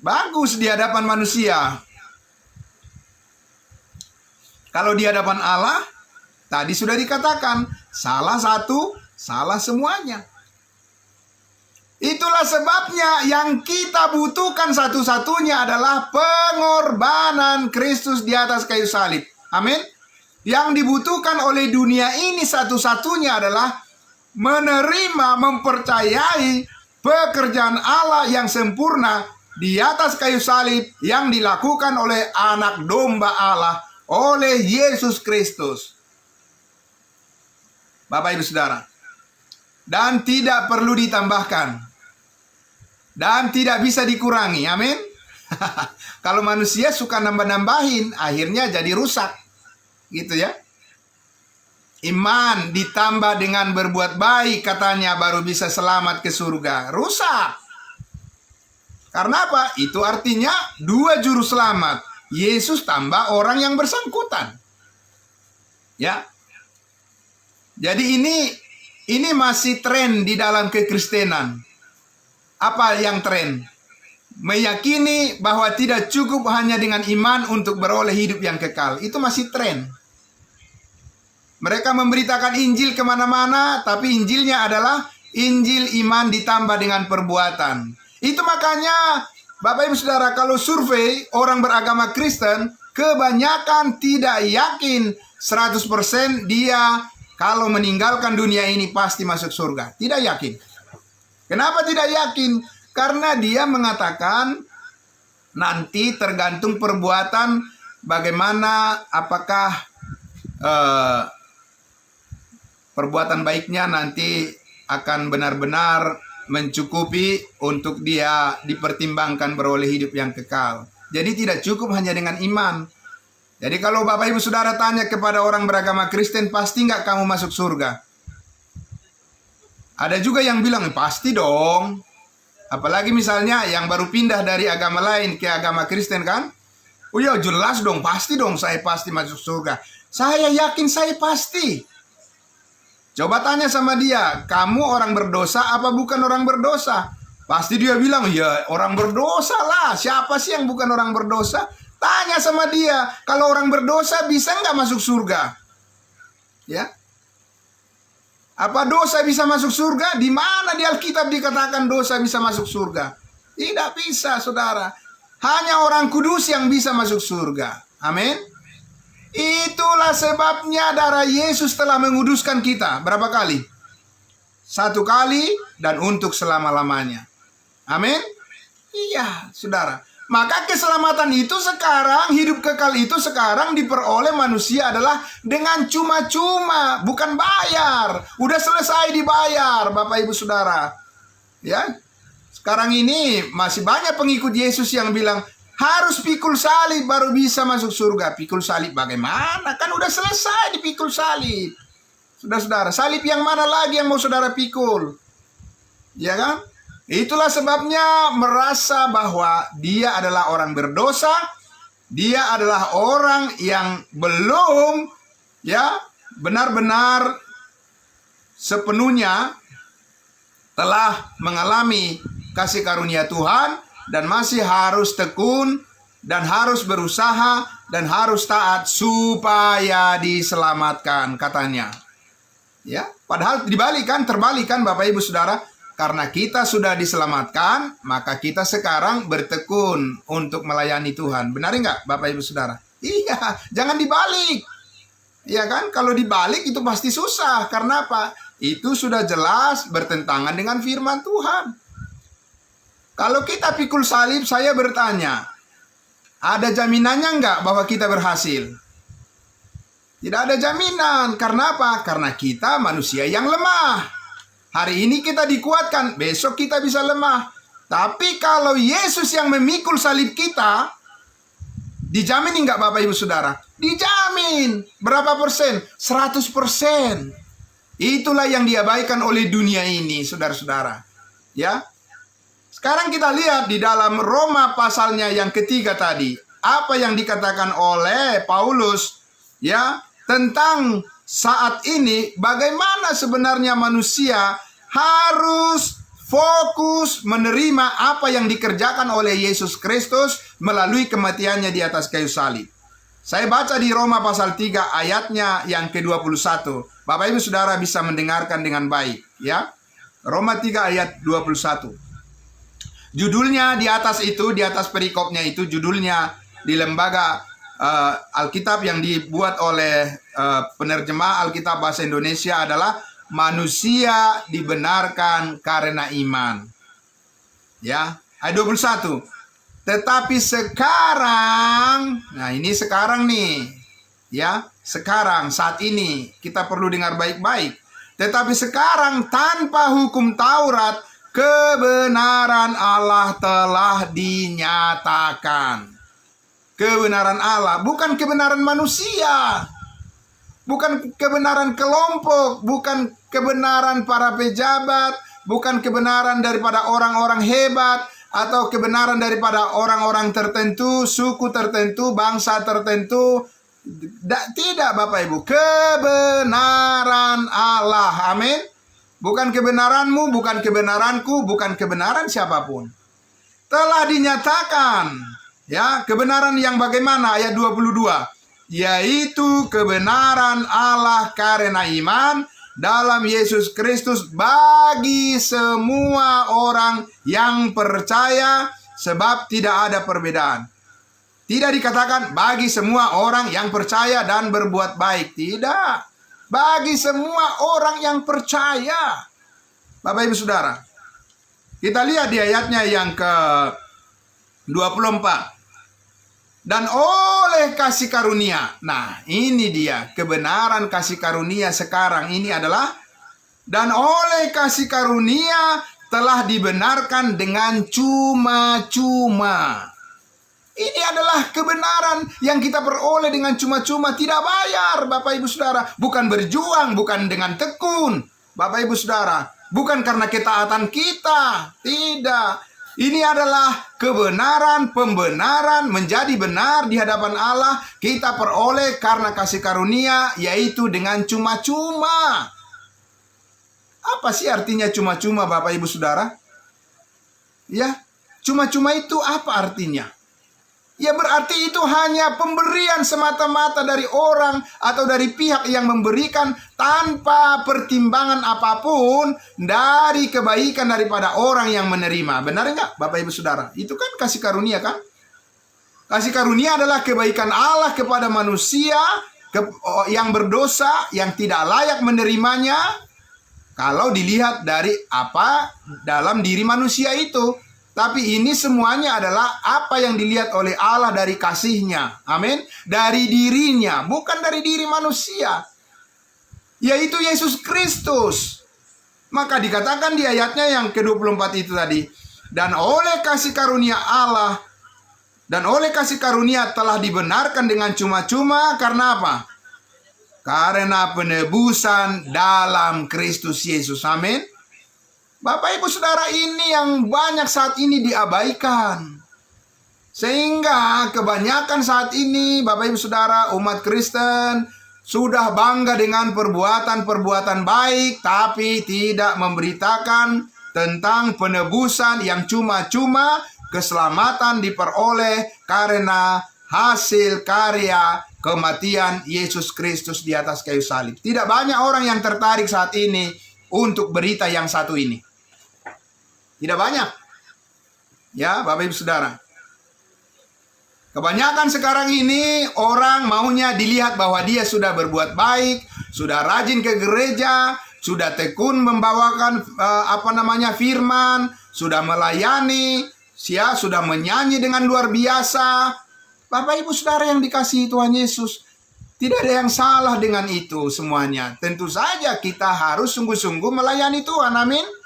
Bagus di hadapan manusia. Kalau di hadapan Allah, tadi sudah dikatakan, salah satu, salah semuanya. Itulah sebabnya yang kita butuhkan satu-satunya adalah pengorbanan Kristus di atas kayu salib. Amin. Yang dibutuhkan oleh dunia ini satu-satunya adalah menerima, mempercayai pekerjaan Allah yang sempurna di atas kayu salib yang dilakukan oleh anak domba Allah, oleh Yesus Kristus. Bapak Ibu Saudara. Dan tidak perlu ditambahkan. Dan tidak bisa dikurangi, amin. Kalau manusia suka nambah-nambahin, akhirnya jadi rusak. Gitu ya. Iman ditambah dengan berbuat baik, katanya baru bisa selamat ke surga. Rusak. Karena apa? Itu artinya dua juru selamat. Yesus tambah orang yang bersangkutan. Ya. Jadi ini masih tren di dalam kekristenan. Apa yang tren? Meyakini bahwa tidak cukup hanya dengan iman untuk beroleh hidup yang kekal. Itu masih tren. Mereka memberitakan Injil kemana-mana, tapi Injilnya adalah Injil iman ditambah dengan perbuatan. Itu makanya Bapak Ibu Saudara, kalau survei orang beragama Kristen, kebanyakan tidak yakin 100% dia kalau meninggalkan dunia ini pasti masuk surga. Tidak yakin. Kenapa tidak yakin? Karena dia mengatakan nanti tergantung perbuatan, bagaimana, apakah perbuatan baiknya nanti akan benar-benar mencukupi untuk dia dipertimbangkan beroleh hidup yang kekal. Jadi tidak cukup hanya dengan iman. Jadi kalau Bapak Ibu Saudara tanya kepada orang beragama Kristen, pasti nggak kamu masuk surga? Ada juga yang bilang, pasti dong. Apalagi misalnya yang baru pindah dari agama lain ke agama Kristen kan? Oh ya jelas dong, pasti dong saya pasti masuk surga. Saya yakin saya pasti. Coba tanya sama dia, kamu orang berdosa apa bukan orang berdosa? Pasti dia bilang, ya orang berdosa lah. Siapa sih yang bukan orang berdosa? Tanya sama dia, kalau orang berdosa bisa nggak masuk surga? Ya, apa dosa bisa masuk surga? Di mana di Alkitab dikatakan dosa bisa masuk surga? Tidak bisa, saudara. Hanya orang kudus yang bisa masuk surga. Amin. Itulah sebabnya darah Yesus telah menguduskan kita. Berapa kali? 1 kali dan untuk selama-lamanya. Amin. Iya, saudara. Maka keselamatan itu sekarang, hidup kekal itu sekarang diperoleh manusia adalah dengan cuma-cuma, bukan bayar. Udah selesai dibayar, Bapak Ibu Saudara. Ya. Sekarang ini masih banyak pengikut Yesus yang bilang, harus pikul salib baru bisa masuk surga. Pikul salib bagaimana? Kan udah selesai dipikul salib. Saudara-saudara, salib yang mana lagi yang mau saudara pikul? Ya kan? Itulah sebabnya merasa bahwa dia adalah orang berdosa. Dia adalah orang yang belum ya benar-benar sepenuhnya telah mengalami kasih karunia Tuhan. Dan masih harus tekun, dan harus berusaha, dan harus taat supaya diselamatkan, katanya. Ya, padahal terbalikan Bapak Ibu Saudara, karena kita sudah diselamatkan, maka kita sekarang bertekun untuk melayani Tuhan. Benar enggak Bapak Ibu Saudara? Iya, jangan dibalik. Iya kan? Kalau dibalik itu pasti susah. Karena apa? Itu sudah jelas bertentangan dengan firman Tuhan. Kalau kita pikul salib, saya bertanya, ada jaminannya enggak bahwa kita berhasil? Tidak ada jaminan. Karena apa? Karena kita manusia yang lemah. Hari ini kita dikuatkan, besok kita bisa lemah. Tapi kalau Yesus yang memikul salib kita, dijamin enggak Bapak Ibu Saudara? Dijamin. Berapa persen? 100%. Itulah yang diabaikan oleh dunia ini, saudara-saudara. Ya. Sekarang kita lihat di dalam Roma pasalnya yang ketiga tadi. Apa yang dikatakan oleh Paulus ya tentang saat ini bagaimana sebenarnya manusia harus fokus menerima apa yang dikerjakan oleh Yesus Kristus melalui kematiannya di atas kayu salib. Saya baca di Roma pasal 3 ayatnya yang ke-21. Bapak Ibu Saudara bisa mendengarkan dengan baik ya. Roma 3 ayat 21. Judulnya di atas itu, di atas perikopnya itu, judulnya di lembaga Alkitab yang dibuat oleh penerjemah Alkitab Bahasa Indonesia adalah manusia dibenarkan karena iman. Ya, ayat 21. Tetapi sekarang, nah ini sekarang nih, ya, sekarang, saat ini, kita perlu dengar baik-baik. Tetapi sekarang tanpa hukum Taurat, kebenaran Allah telah dinyatakan. Kebenaran Allah, bukan kebenaran manusia. Bukan kebenaran kelompok, bukan kebenaran para pejabat, bukan kebenaran daripada orang-orang hebat, atau kebenaran daripada orang-orang tertentu, suku tertentu, bangsa tertentu. Tidak Bapak Ibu, kebenaran Allah. Amin. Bukan kebenaranmu, bukan kebenaranku, bukan kebenaran siapapun. Telah dinyatakan, ya, kebenaran yang bagaimana? Ayat 22. Yaitu kebenaran Allah karena iman dalam Yesus Kristus bagi semua orang yang percaya, sebab tidak ada perbedaan. Tidak dikatakan bagi semua orang yang percaya dan berbuat baik. Tidak. Bagi semua orang yang percaya. Bapak Ibu Saudara, kita lihat di ayatnya yang ke-24. Dan oleh kasih karunia. Nah, ini dia kebenaran kasih karunia sekarang ini adalah, dan oleh kasih karunia telah dibenarkan dengan cuma-cuma. Ini adalah kebenaran yang kita peroleh dengan cuma-cuma, tidak bayar, Bapak Ibu Saudara. Bukan berjuang, bukan dengan tekun, Bapak Ibu Saudara. Bukan karena ketaatan kita, tidak. Ini adalah kebenaran, pembenaran, menjadi benar di hadapan Allah. Kita peroleh karena kasih karunia, yaitu dengan cuma-cuma. Apa sih artinya cuma-cuma, Bapak Ibu Saudara? Ya, cuma-cuma itu apa artinya? Ya berarti itu hanya pemberian semata-mata dari orang atau dari pihak yang memberikan tanpa pertimbangan apapun dari kebaikan daripada orang yang menerima. Benar enggak, Bapak Ibu Saudara? Itu kan kasih karunia kan? Kasih karunia adalah kebaikan Allah kepada manusia yang berdosa, yang tidak layak menerimanya. Kalau dilihat dari apa dalam diri manusia itu. Tapi ini semuanya adalah apa yang dilihat oleh Allah dari kasih-Nya. Amin. Dari dirinya, bukan dari diri manusia. Yaitu Yesus Kristus. Maka dikatakan di ayatnya yang ke-24 itu tadi. Dan oleh kasih karunia Allah, dan oleh kasih karunia telah dibenarkan dengan cuma-cuma karena apa? Karena penebusan dalam Kristus Yesus. Amin. Bapak Ibu Saudara, ini yang banyak saat ini diabaikan. Sehingga kebanyakan saat ini Bapak Ibu Saudara, umat Kristen sudah bangga dengan perbuatan-perbuatan baik, tapi tidak memberitakan tentang penebusan yang cuma-cuma, keselamatan diperoleh karena hasil karya kematian Yesus Kristus di atas kayu salib. Tidak banyak orang yang tertarik saat ini untuk berita yang satu ini. Tidak banyak. Ya, Bapak Ibu Saudara. Kebanyakan sekarang ini orang maunya dilihat bahwa dia sudah berbuat baik, sudah rajin ke gereja, sudah tekun membawakan firman, sudah melayani, sudah menyanyi dengan luar biasa. Bapak Ibu Saudara yang dikasihi Tuhan Yesus, tidak ada yang salah dengan itu semuanya. Tentu saja kita harus sungguh-sungguh melayani Tuhan, amin.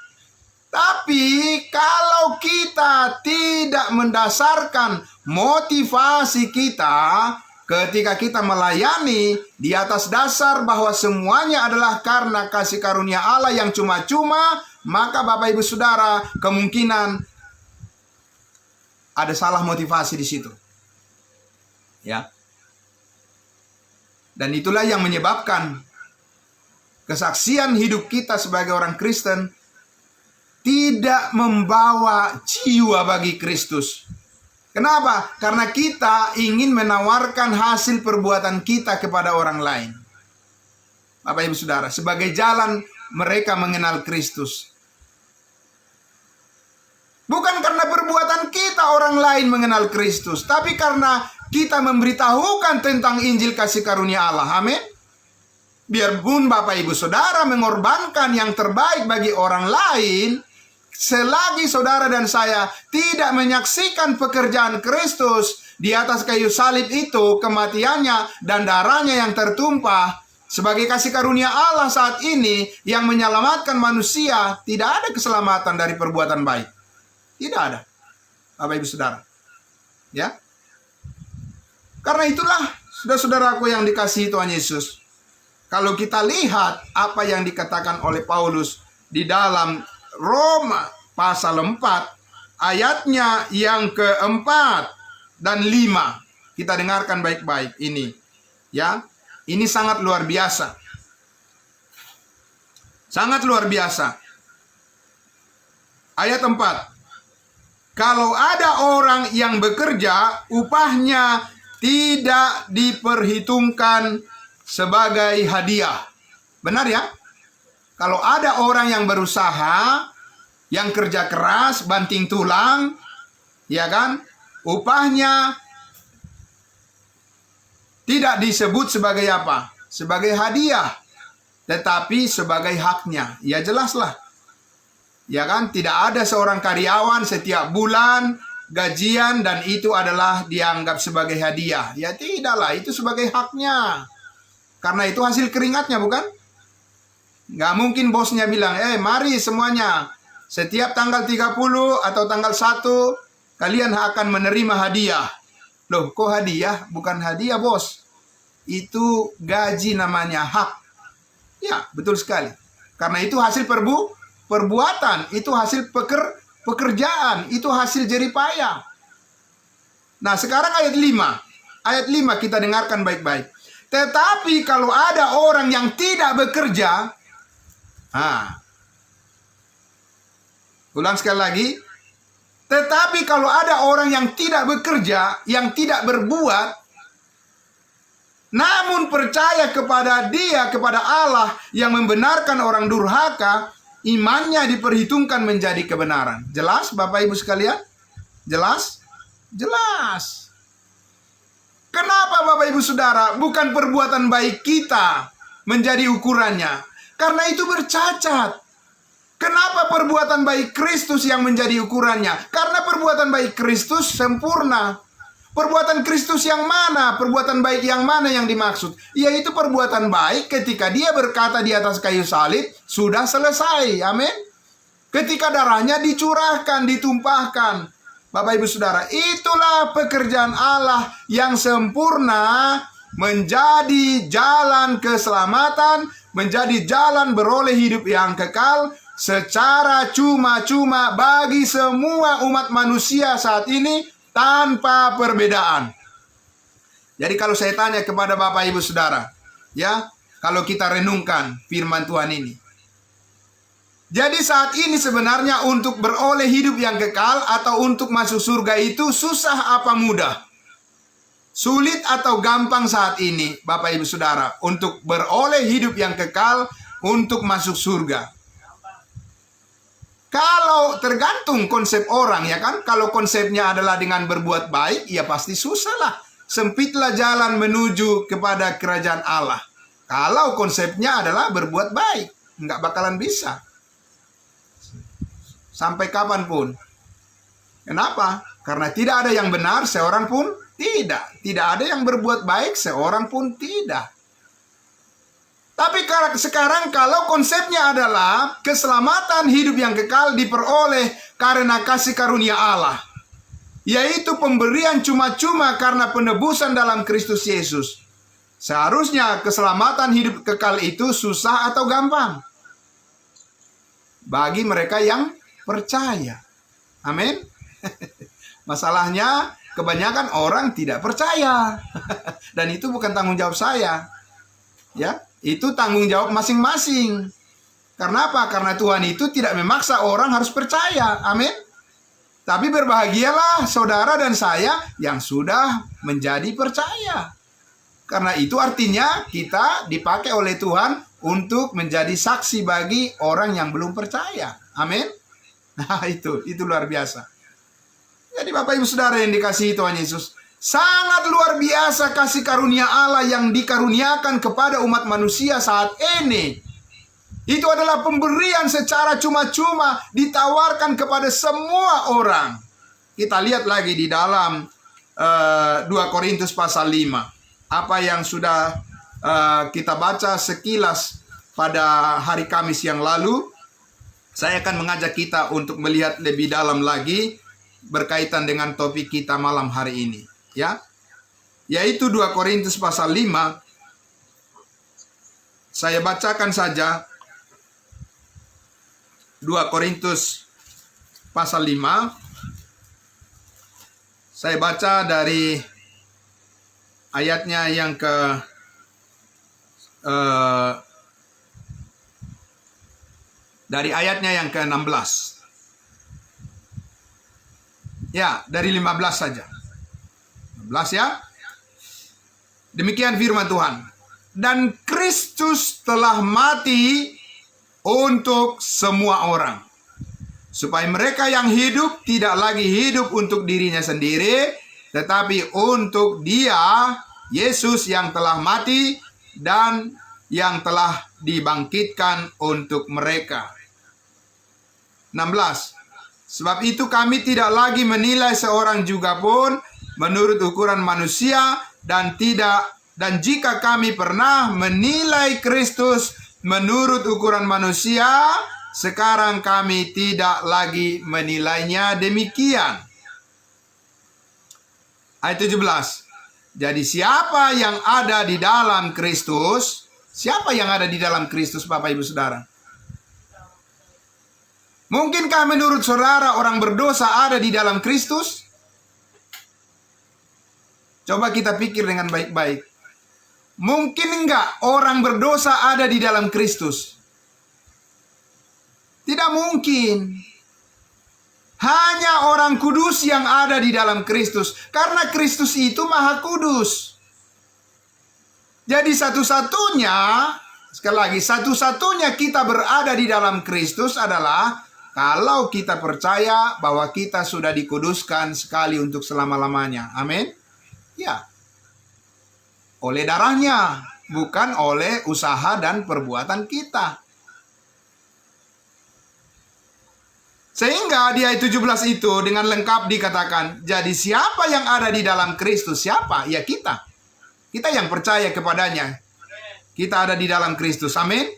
Tapi kalau kita tidak mendasarkan motivasi kita ketika kita melayani di atas dasar bahwa semuanya adalah karena kasih karunia Allah yang cuma-cuma, maka Bapak Ibu Saudara kemungkinan ada salah motivasi di situ. Ya. Dan itulah yang menyebabkan kesaksian hidup kita sebagai orang Kristen tidak membawa jiwa bagi Kristus. Kenapa? Karena kita ingin menawarkan hasil perbuatan kita kepada orang lain. Bapak Ibu Saudara, sebagai jalan mereka mengenal Kristus. Bukan karena perbuatan kita orang lain mengenal Kristus, tapi karena kita memberitahukan tentang Injil kasih karunia Allah. Amin. Biarpun Bapak Ibu Saudara mengorbankan yang terbaik bagi orang lain, selagi saudara dan saya tidak menyaksikan pekerjaan Kristus di atas kayu salib itu, kematiannya dan darahnya yang tertumpah sebagai kasih karunia Allah saat ini yang menyelamatkan manusia, tidak ada keselamatan dari perbuatan baik. Tidak ada, Bapak Ibu Saudara. Ya. Karena itulah, saudara-saudaraku yang dikasihi Tuhan Yesus, kalau kita lihat apa yang dikatakan oleh Paulus di dalam Roma pasal 4 ayatnya yang keempat dan 5. Kita dengarkan baik-baik ini. Ya, ini sangat luar biasa. Sangat luar biasa. Ayat 4. Kalau ada orang yang bekerja, upahnya tidak diperhitungkan sebagai hadiah. Benar ya? Kalau ada orang yang berusaha, yang kerja keras, banting tulang, Ya kan? Upahnya tidak disebut sebagai apa? Sebagai hadiah, tetapi sebagai haknya. Ya jelaslah. Ya kan? Tidak ada seorang karyawan setiap bulan gajian dan itu adalah dianggap sebagai hadiah. Ya tidaklah, itu sebagai haknya. Karena itu hasil keringatnya, bukan? Nggak mungkin bosnya bilang, mari semuanya, setiap tanggal 30 atau tanggal 1, kalian akan menerima hadiah. Loh, kok hadiah? Bukan hadiah, bos. Itu gaji namanya, hak. Ya, betul sekali. Karena itu hasil perbuatan, itu hasil pekerjaan, itu hasil jeripaya. Nah, sekarang ayat 5. Ayat 5 kita dengarkan baik-baik. Tetapi kalau ada orang yang tidak bekerja, ulang sekali lagi. Tetapi kalau ada orang yang tidak bekerja, yang tidak berbuat, namun percaya kepada Dia, kepada Allah yang membenarkan orang durhaka, imannya diperhitungkan menjadi kebenaran. Jelas Bapak Ibu sekalian? Jelas? Jelas. Kenapa Bapak Ibu Saudara bukan perbuatan baik kita menjadi ukurannya? Karena itu bercacat. Kenapa perbuatan baik Kristus yang menjadi ukurannya? Karena perbuatan baik Kristus sempurna. Perbuatan Kristus yang mana? Perbuatan baik yang mana yang dimaksud? Yaitu perbuatan baik ketika Dia berkata di atas kayu salib, sudah selesai. Amin. Ketika darahnya dicurahkan, ditumpahkan. Bapak Ibu Saudara, itulah pekerjaan Allah yang sempurna menjadi jalan keselamatan, menjadi jalan beroleh hidup yang kekal secara cuma-cuma bagi semua umat manusia saat ini tanpa perbedaan. Jadi kalau saya tanya kepada Bapak Ibu Saudara, ya, kalau kita renungkan firman Tuhan ini. Jadi saat ini sebenarnya untuk beroleh hidup yang kekal atau untuk masuk surga itu susah apa mudah? Sulit atau gampang saat ini, Bapak Ibu Saudara, untuk beroleh hidup yang kekal, untuk masuk surga? Kalau tergantung konsep orang, ya kan? Kalau konsepnya adalah dengan berbuat baik, ya pasti susah lah. Sempitlah jalan menuju kepada kerajaan Allah. Kalau konsepnya adalah berbuat baik, nggak bakalan bisa. Sampai kapanpun. Kenapa? Karena tidak ada yang benar, seorang pun tidak. Tidak ada yang berbuat baik, seorang pun tidak. Tapi sekarang kalau konsepnya adalah keselamatan hidup yang kekal diperoleh karena kasih karunia Allah, yaitu pemberian cuma-cuma karena penebusan dalam Kristus Yesus. Seharusnya keselamatan hidup kekal itu susah atau gampang? Bagi mereka yang percaya. Amin. Masalahnya kebanyakan orang tidak percaya. Dan itu bukan tanggung jawab saya. Ya, itu tanggung jawab masing-masing. Karena apa? Karena Tuhan itu tidak memaksa orang harus percaya. Amin. Tapi berbahagialah saudara dan saya yang sudah menjadi percaya. Karena itu artinya kita dipakai oleh Tuhan untuk menjadi saksi bagi orang yang belum percaya. Amin. Nah, itu luar biasa. Jadi Bapak Ibu Saudara yang dikasihi Tuhan Yesus, sangat luar biasa kasih karunia Allah yang dikaruniakan kepada umat manusia saat ini. Itu adalah pemberian secara cuma-cuma ditawarkan kepada semua orang. Kita lihat lagi di dalam 2 Korintus pasal 5. Apa yang sudah kita baca sekilas pada hari Kamis yang lalu. Saya akan mengajak kita untuk melihat lebih dalam lagi berkaitan dengan topik kita malam hari ini, ya. Yaitu 2 Korintus pasal 5. Saya bacakan saja 2 Korintus pasal 5. Saya baca dari ayatnya yang dari ayatnya yang ke-16. Ya, dari 15 saja. 15 ya. Demikian firman Tuhan. Dan Kristus telah mati untuk semua orang. supaya mereka yang hidup tidak lagi hidup untuk dirinya sendiri, tetapi untuk Dia, Yesus yang telah mati dan yang telah dibangkitkan untuk mereka. 16. Sebab itu kami tidak lagi menilai seorang juga pun menurut ukuran manusia, dan jika kami pernah menilai Kristus menurut ukuran manusia, sekarang kami tidak lagi menilainya demikian. Ayat 17. Jadi siapa yang ada di dalam Kristus? Siapa yang ada di dalam Kristus, Bapak Ibu Saudara? Mungkinkah menurut saudara orang berdosa ada di dalam Kristus? Coba kita pikir dengan baik-baik. Mungkin enggak orang berdosa ada di dalam Kristus? Tidak mungkin. Hanya orang kudus yang ada di dalam Kristus. Karena Kristus itu Maha Kudus. Jadi satu-satunya, sekali lagi, satu-satunya kita berada di dalam Kristus adalah kalau kita percaya bahwa kita sudah dikuduskan sekali untuk selama-lamanya. Amin. Ya. Oleh darahnya, bukan oleh usaha dan perbuatan kita. Sehingga di ayat 17 itu dengan lengkap dikatakan, jadi siapa yang ada di dalam Kristus? Siapa? Ya kita. Kita yang percaya kepadanya. Kita ada di dalam Kristus. Amin.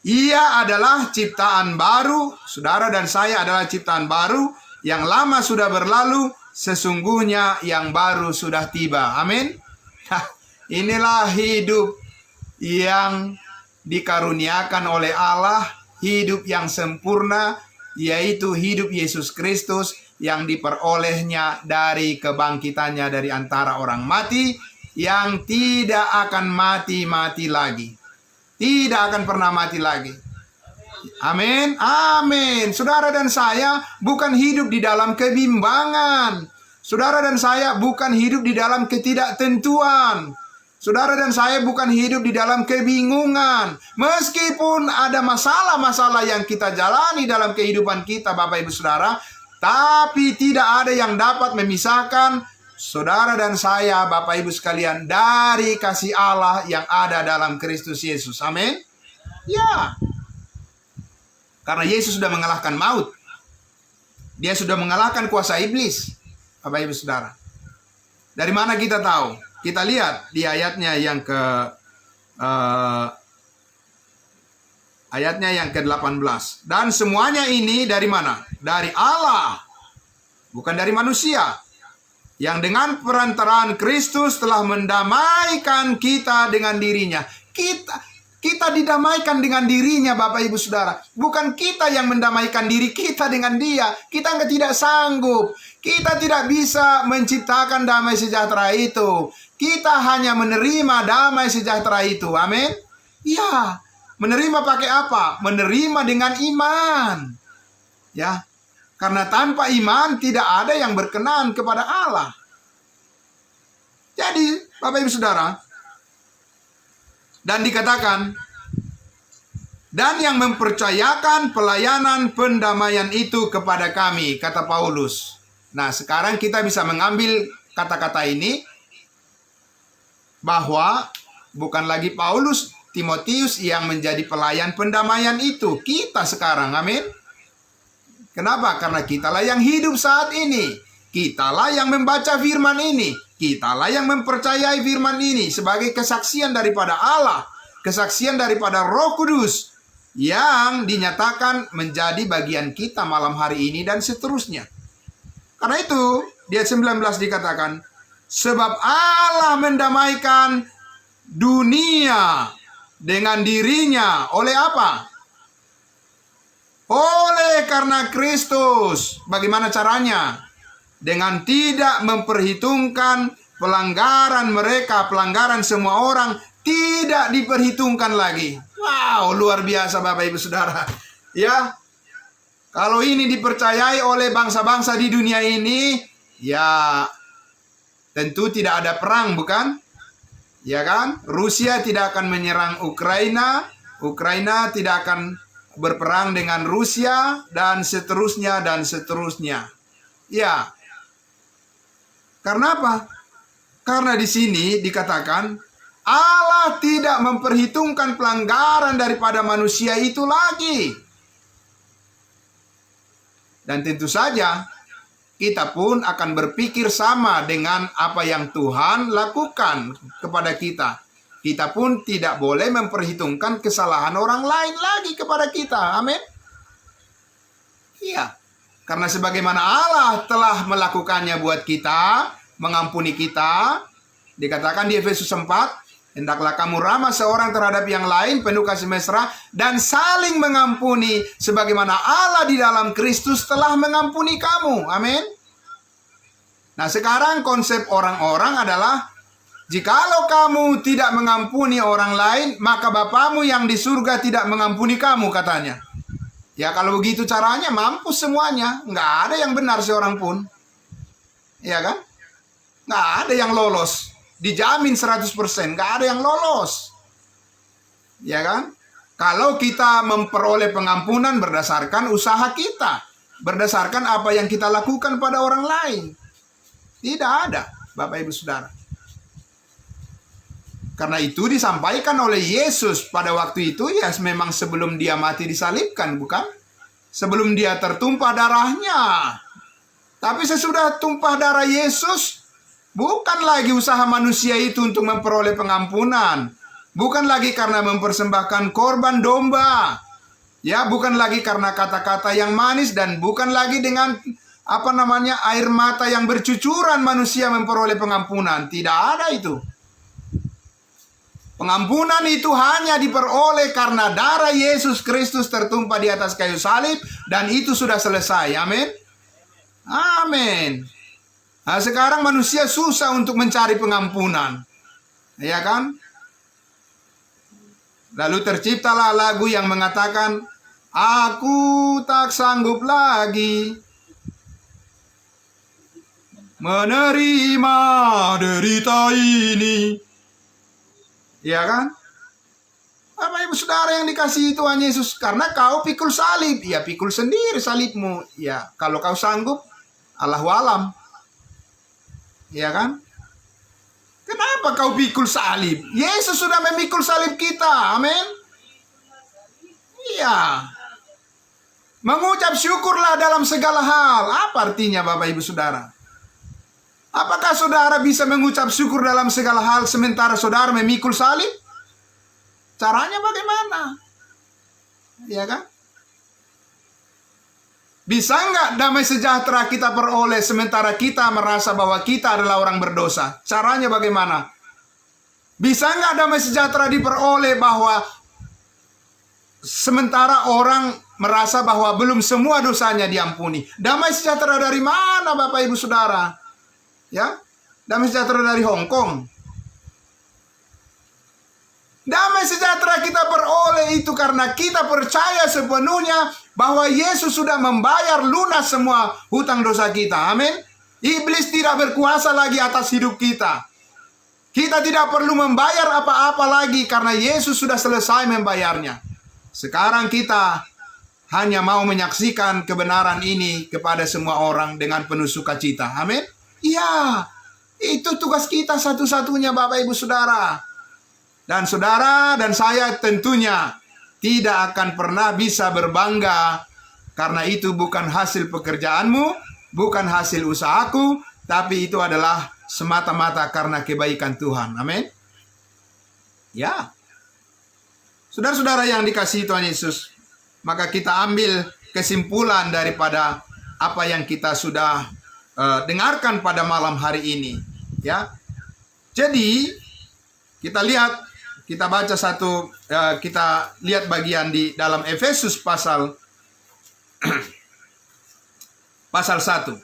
Ia adalah ciptaan baru. Saudara dan saya adalah ciptaan baru. Yang lama sudah berlalu, sesungguhnya yang baru sudah tiba. Amin. Inilah hidup yang dikaruniakan oleh Allah, hidup yang sempurna, yaitu hidup Yesus Kristus yang diperolehnya dari kebangkitannya dari antara orang mati, yang tidak akan mati-mati lagi. Tidak akan pernah mati lagi. Amin. Amin. Saudara dan saya bukan hidup di dalam kebimbangan. Saudara dan saya bukan hidup di dalam ketidaktentuan. Saudara dan saya bukan hidup di dalam kebingungan. Meskipun ada masalah-masalah yang kita jalani dalam kehidupan kita, Bapak Ibu Saudara, tapi tidak ada yang dapat memisahkan saudara dan saya, Bapak Ibu sekalian, dari kasih Allah yang ada dalam Kristus Yesus. Amin. Ya. Karena Yesus sudah mengalahkan maut. Dia sudah mengalahkan kuasa iblis, Bapak Ibu Saudara. Dari mana kita tahu? Kita lihat di ayatnya yang ke-18. Dan semuanya ini dari mana? Dari Allah, bukan dari manusia. Yang dengan perantaraan Kristus telah mendamaikan kita dengan dirinya. Kita didamaikan dengan dirinya, Bapak Ibu Saudara. Bukan kita yang mendamaikan diri kita dengan Dia. Kita tidak sanggup. Kita tidak bisa menciptakan damai sejahtera itu. Kita hanya menerima damai sejahtera itu. Amin. Ya. Menerima pakai apa? Menerima dengan iman. Ya. Karena tanpa iman tidak ada yang berkenan kepada Allah. Jadi, Bapak Ibu Saudara, dan dikatakan, dan yang mempercayakan pelayanan pendamaian itu kepada kami, kata Paulus. Nah, sekarang kita bisa mengambil kata-kata ini, bahwa bukan lagi Paulus, Timotius yang menjadi pelayan pendamaian itu. Kita sekarang, amin. Kenapa? Karena kitalah yang hidup saat ini. Kitalah yang membaca firman ini. Kitalah yang mempercayai firman ini sebagai kesaksian daripada Allah, kesaksian daripada Roh Kudus yang dinyatakan menjadi bagian kita malam hari ini dan seterusnya. Karena itu, di ayat 19 dikatakan, sebab Allah mendamaikan dunia dengan dirinya. Oleh apa? Oleh karena Kristus. Bagaimana caranya? Dengan tidak memperhitungkan pelanggaran mereka, pelanggaran semua orang, tidak diperhitungkan lagi. Wow, luar biasa Bapak Ibu Saudara. Ya, kalau ini dipercayai oleh bangsa-bangsa di dunia ini, ya tentu tidak ada perang, bukan? Ya kan? Rusia tidak akan menyerang Ukraina. Ukraina tidak akan berperang dengan Rusia dan seterusnya dan seterusnya. Ya. Karena apa? Karena di sini dikatakan Allah tidak memperhitungkan pelanggaran daripada manusia itu lagi. Dan tentu saja kita pun akan berpikir sama dengan apa yang Tuhan lakukan kepada kita. Kita pun tidak boleh memperhitungkan kesalahan orang lain lagi kepada kita. Amin. Iya. Karena sebagaimana Allah telah melakukannya buat kita, mengampuni kita, dikatakan di Efesus 4, hendaklah kamu ramah seorang terhadap yang lain, penuh kasih mesra, dan saling mengampuni, sebagaimana Allah di dalam Kristus telah mengampuni kamu. Amin. Nah, sekarang konsep orang-orang adalah, jikalau kamu tidak mengampuni orang lain, maka Bapamu yang di surga tidak mengampuni kamu, katanya. Ya, kalau begitu caranya, mampus semuanya. Nggak ada yang benar seorang pun. Iya kan? Nggak ada yang lolos. Dijamin 100%, nggak ada yang lolos. Ya kan? Kalau kita memperoleh pengampunan berdasarkan usaha kita, berdasarkan apa yang kita lakukan pada orang lain. Tidak ada, Bapak Ibu Saudara. Karena itu disampaikan oleh Yesus pada waktu itu, ya memang sebelum dia mati disalibkan, bukan? Sebelum dia tertumpah darahnya. Tapi sesudah tumpah darah Yesus, bukan lagi usaha manusia itu untuk memperoleh pengampunan. Bukan lagi karena mempersembahkan korban domba. Ya, bukan lagi karena kata-kata yang manis, dan bukan lagi dengan air mata yang bercucuran manusia memperoleh pengampunan. Tidak ada itu. Pengampunan itu hanya diperoleh karena darah Yesus Kristus tertumpah di atas kayu salib, dan itu sudah selesai. Amin. Amin. Nah, sekarang manusia susah untuk mencari pengampunan. Ya kan? Lalu terciptalah lagu yang mengatakan, aku tak sanggup lagi menerima derita ini. Ya kan? Bapak Ibu Saudara yang dikasihi Tuhan Yesus, karena kau pikul salib, ya pikul sendiri salibmu. Ya, kalau kau sanggup, Allahu alam. Ya kan? Kenapa kau pikul salib? Yesus sudah memikul salib kita. Amin. Iya. Mengucap syukurlah dalam segala hal. Apa artinya Bapak Ibu Saudara? Apakah saudara bisa mengucap syukur dalam segala hal sementara saudara memikul salib? Caranya bagaimana? Ya kan? Bisa nggak damai sejahtera kita peroleh sementara kita merasa bahwa kita adalah orang berdosa? Caranya bagaimana? Bisa nggak damai sejahtera diperoleh bahwa sementara orang merasa bahwa belum semua dosanya diampuni? Damai sejahtera dari mana Bapak Ibu Saudara? Ya, damai sejahtera dari Hong Kong. Damai sejahtera kita peroleh itu karena kita percaya sepenuhnya bahwa Yesus sudah membayar lunas semua hutang dosa kita. Amin. Iblis tidak berkuasa lagi atas hidup kita. Kita tidak perlu membayar apa-apa lagi karena Yesus sudah selesai membayarnya. Sekarang kita hanya mau menyaksikan kebenaran ini kepada semua orang dengan penuh sukacita. Amin. Iya, itu tugas kita satu-satunya Bapak Ibu Saudara. Dan saudara dan saya tentunya tidak akan pernah bisa berbangga, karena itu bukan hasil pekerjaanmu, bukan hasil usahaku, tapi itu adalah semata-mata karena kebaikan Tuhan. Amin. Ya. Saudara-saudara yang dikasihi Tuhan Yesus, maka kita ambil kesimpulan daripada apa yang kita sudah dengarkan pada malam hari ini, ya. Jadi kita lihat, kita baca kita lihat bagian di dalam Efesus pasal 1,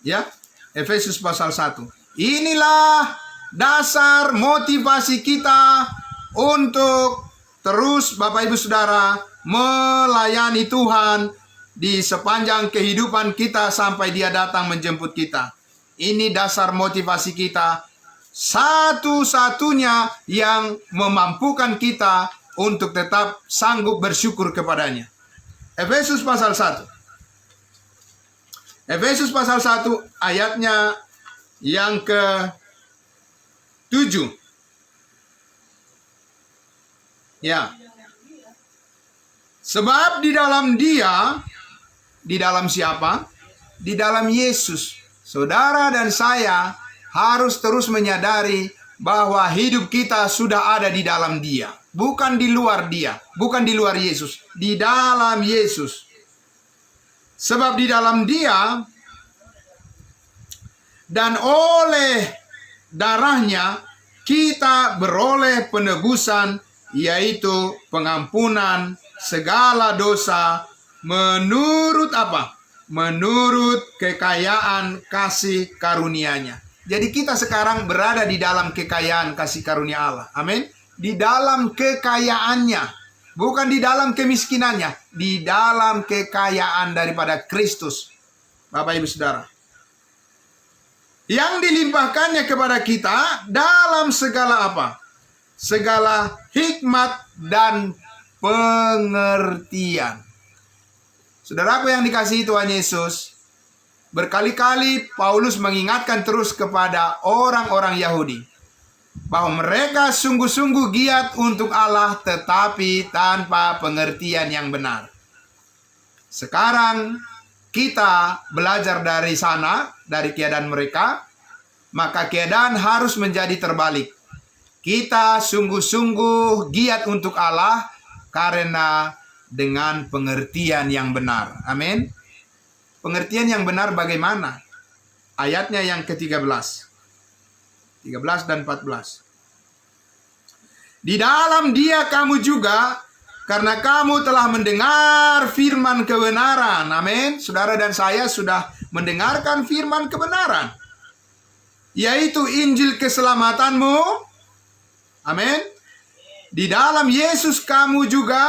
ya. Efesus pasal 1. Inilah dasar motivasi kita untuk terus Bapak Ibu Saudara melayani Tuhan di sepanjang kehidupan kita sampai Dia datang menjemput kita. Ini dasar motivasi kita, satu-satunya yang memampukan kita untuk tetap sanggup bersyukur kepadanya. Efesus pasal 1. Efesus pasal 1 ayatnya yang ke-7. Ya. Sebab di dalam Dia, di dalam siapa? Di dalam Yesus. Saudara dan saya harus terus menyadari bahwa hidup kita sudah ada di dalam Dia, bukan di luar Dia, bukan di luar Yesus, di dalam Yesus. Sebab di dalam Dia dan oleh darahnya kita beroleh penebusan, yaitu pengampunan segala dosa menurut apa? Menurut kekayaan kasih karunia-Nya. Jadi kita sekarang berada di dalam kekayaan kasih karunia Allah. Amin. Di dalam kekayaannya. Bukan di dalam kemiskinannya. Di dalam kekayaan daripada Kristus. Bapak Ibu Saudara. Yang dilimpahkannya kepada kita dalam segala apa? Segala hikmat dan pengertian. Saudaraku yang dikasihi Tuhan Yesus, berkali-kali Paulus mengingatkan terus kepada orang-orang Yahudi bahwa mereka sungguh-sungguh giat untuk Allah tetapi tanpa pengertian yang benar. Sekarang kita belajar dari sana, dari keadaan mereka, maka keadaan harus menjadi terbalik. Kita sungguh-sungguh giat untuk Allah karena dengan pengertian yang benar. Amin. Pengertian yang benar bagaimana? Ayatnya yang ke-13. 13 dan 14. Di dalam Dia kamu juga, karena kamu telah mendengar firman kebenaran. Amin. Saudara dan saya sudah mendengarkan firman kebenaran, yaitu Injil keselamatanmu. Amin. Di dalam Yesus kamu juga,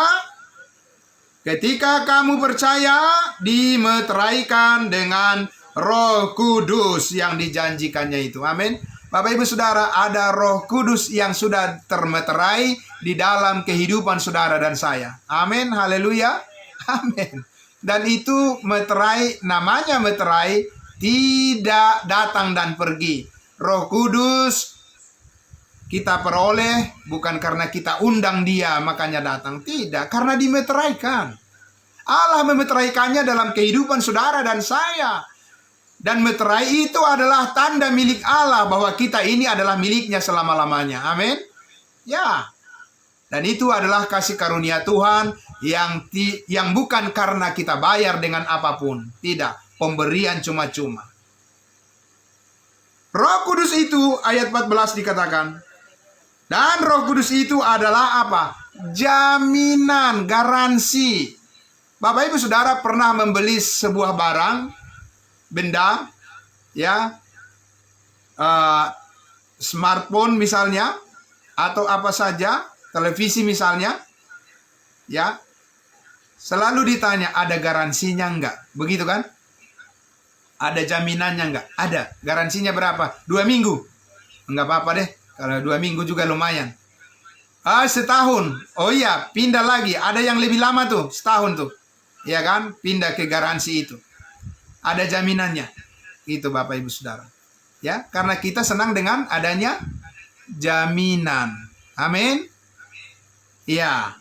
ketika kamu percaya, dimeteraikan dengan Roh Kudus yang dijanjikannya itu. Amin. Bapak Ibu Saudara, ada Roh Kudus yang sudah termeterai di dalam kehidupan saudara dan saya. Amin. Haleluya. Amin. Dan itu meterai, namanya meterai, tidak datang dan pergi. Roh Kudus kita peroleh bukan karena kita undang Dia makanya datang. Tidak, karena dimeteraikan. Allah memeteraikannya dalam kehidupan saudara dan saya. Dan meterai itu adalah tanda milik Allah bahwa kita ini adalah miliknya selama-lamanya. Amin. Ya. Dan itu adalah kasih karunia Tuhan yang bukan karena kita bayar dengan apapun. Tidak, pemberian cuma-cuma. Roh Kudus itu ayat 14 dikatakan, dan Roh Kudus itu adalah apa? Jaminan, garansi. Bapak Ibu Saudara pernah membeli sebuah barang, benda, ya, smartphone misalnya, atau apa saja, televisi misalnya, ya, selalu ditanya ada garansinya enggak? Begitu kan? Ada jaminannya enggak? Ada. Garansinya berapa? 2 minggu. Enggak apa-apa deh. Kalau 2 minggu juga lumayan. Setahun. Oh iya, pindah lagi. Ada yang lebih lama tuh, setahun tuh. Ya kan? Pindah ke garansi itu. Ada jaminannya. Itu Bapak Ibu Saudara. Ya, karena kita senang dengan adanya jaminan. Amin. Ya.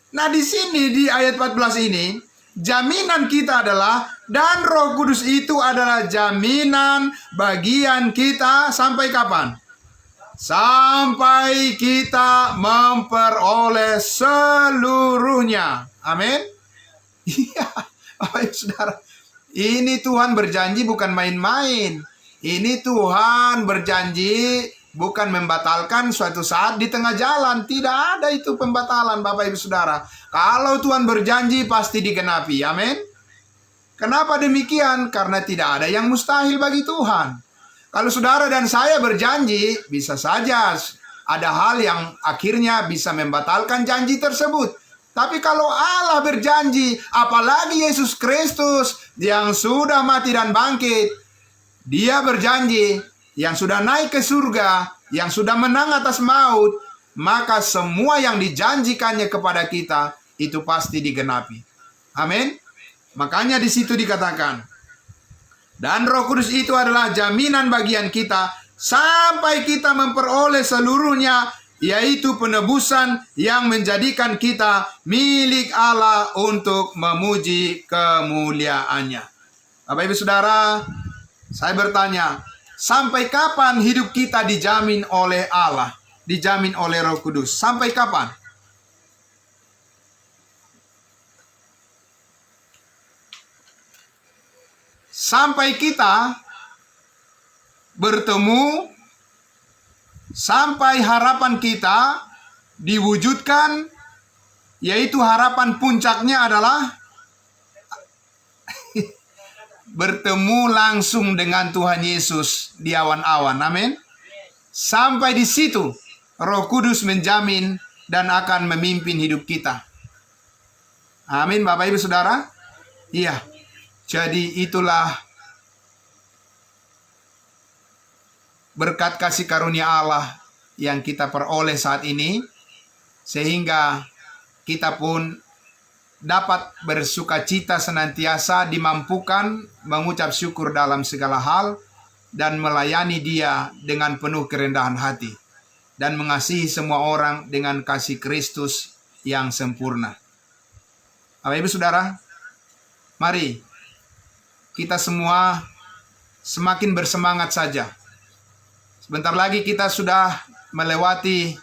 Nah, di sini di ayat 14 ini, jaminan kita adalah, dan Roh Kudus itu adalah jaminan bagian kita sampai kapan? Sampai kita memperoleh seluruhnya. Amin. Iya, Bapak Ibu Saudara. Ini Tuhan berjanji bukan main-main. Ini Tuhan berjanji bukan membatalkan suatu saat di tengah jalan. Tidak ada itu pembatalan, Bapak Ibu Saudara. Kalau Tuhan berjanji pasti digenapi. Amin. Kenapa demikian? Karena tidak ada yang mustahil bagi Tuhan. Kalau saudara dan saya berjanji, bisa saja ada hal yang akhirnya bisa membatalkan janji tersebut. Tapi kalau Allah berjanji, apalagi Yesus Kristus yang sudah mati dan bangkit, Dia berjanji, yang sudah naik ke surga, yang sudah menang atas maut, maka semua yang dijanjikannya kepada kita itu pasti digenapi. Amin. Makanya di situ dikatakan, dan Roh Kudus itu adalah jaminan bagian kita sampai kita memperoleh seluruhnya, yaitu penebusan yang menjadikan kita milik Allah untuk memuji kemuliaannya. Bapak Ibu Saudara, saya bertanya, sampai kapan hidup kita dijamin oleh Allah, dijamin oleh Roh Kudus? Sampai kapan? Sampai kita bertemu, sampai harapan kita diwujudkan, yaitu harapan puncaknya adalah bertemu langsung dengan Tuhan Yesus di awan-awan. Amin. Sampai di situ Roh Kudus menjamin dan akan memimpin hidup kita. Amin, Bapak Ibu Saudara. Iya. Jadi itulah berkat kasih karunia Allah yang kita peroleh saat ini, sehingga kita pun dapat bersukacita senantiasa, dimampukan mengucap syukur dalam segala hal, dan melayani Dia dengan penuh kerendahan hati, dan mengasihi semua orang dengan kasih Kristus yang sempurna. Bapak Ibu Saudara, mari kita semua semakin bersemangat saja. Sebentar lagi kita sudah melewati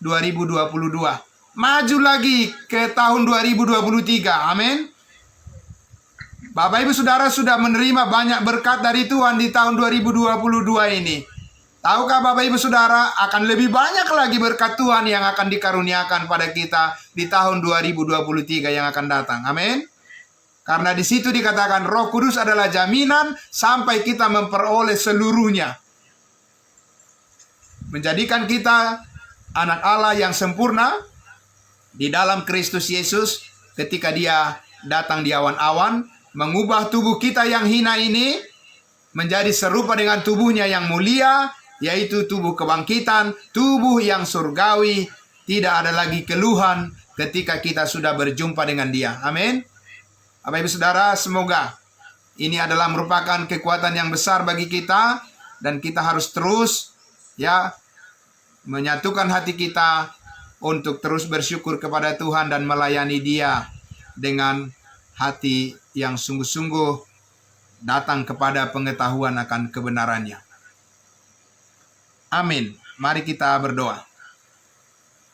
2022. Maju lagi ke tahun 2023. Amin. Bapak Ibu Saudara sudah menerima banyak berkat dari Tuhan di tahun 2022 ini. Tahukah Bapak Ibu Saudara, akan lebih banyak lagi berkat Tuhan yang akan dikaruniakan pada kita di tahun 2023 yang akan datang. Amin. Karena di situ dikatakan Roh Kudus adalah jaminan sampai kita memperoleh seluruhnya, menjadikan kita anak Allah yang sempurna di dalam Kristus Yesus ketika Dia datang di awan-awan, mengubah tubuh kita yang hina ini menjadi serupa dengan tubuhnya yang mulia, yaitu tubuh kebangkitan, tubuh yang surgawi. Tidak ada lagi keluhan ketika kita sudah berjumpa dengan Dia. Amin. Bapak Ibu Saudara, semoga ini adalah merupakan kekuatan yang besar bagi kita, dan kita harus terus menyatukan hati kita untuk terus bersyukur kepada Tuhan dan melayani Dia dengan hati yang sungguh-sungguh datang kepada pengetahuan akan kebenarannya. Amin. Mari kita berdoa.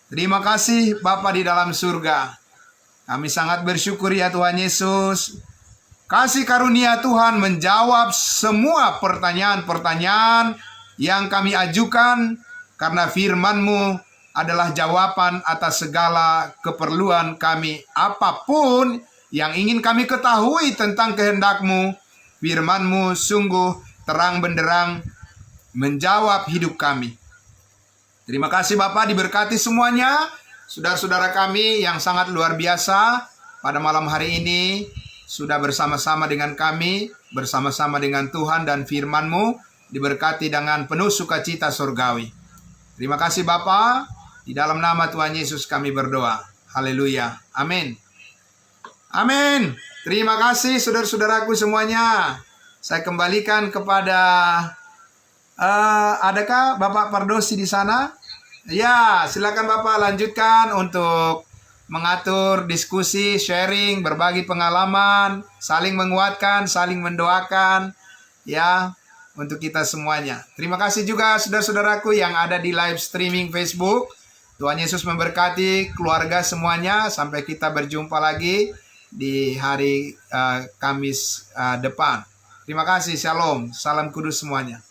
Terima kasih Bapa di dalam surga. Kami sangat bersyukur ya Tuhan Yesus. Kasih karunia Tuhan menjawab semua pertanyaan-pertanyaan yang kami ajukan, karena firman-Mu adalah jawaban atas segala keperluan kami. Apapun yang ingin kami ketahui tentang kehendak-Mu, firman-Mu sungguh terang benderang menjawab hidup kami. Terima kasih Bapak, diberkati semuanya. Saudara-saudara kami yang sangat luar biasa pada malam hari ini sudah bersama-sama dengan kami, bersama-sama dengan Tuhan dan firman-Mu, diberkati dengan penuh sukacita surgawi. Terima kasih Bapa, di dalam nama Tuhan Yesus kami berdoa. Haleluya. Amin. Amin. Terima kasih saudara-saudaraku semuanya. Saya kembalikan kepada adakah Bapak Pardosi di sana? Ya, silakan Bapak lanjutkan untuk mengatur diskusi, sharing, berbagi pengalaman, saling menguatkan, saling mendoakan, ya, untuk kita semuanya. Terima kasih juga saudara-saudaraku yang ada di live streaming Facebook. Tuhan Yesus memberkati keluarga semuanya. Sampai kita berjumpa lagi di hari Kamis depan. Terima kasih, shalom, salam kudus semuanya.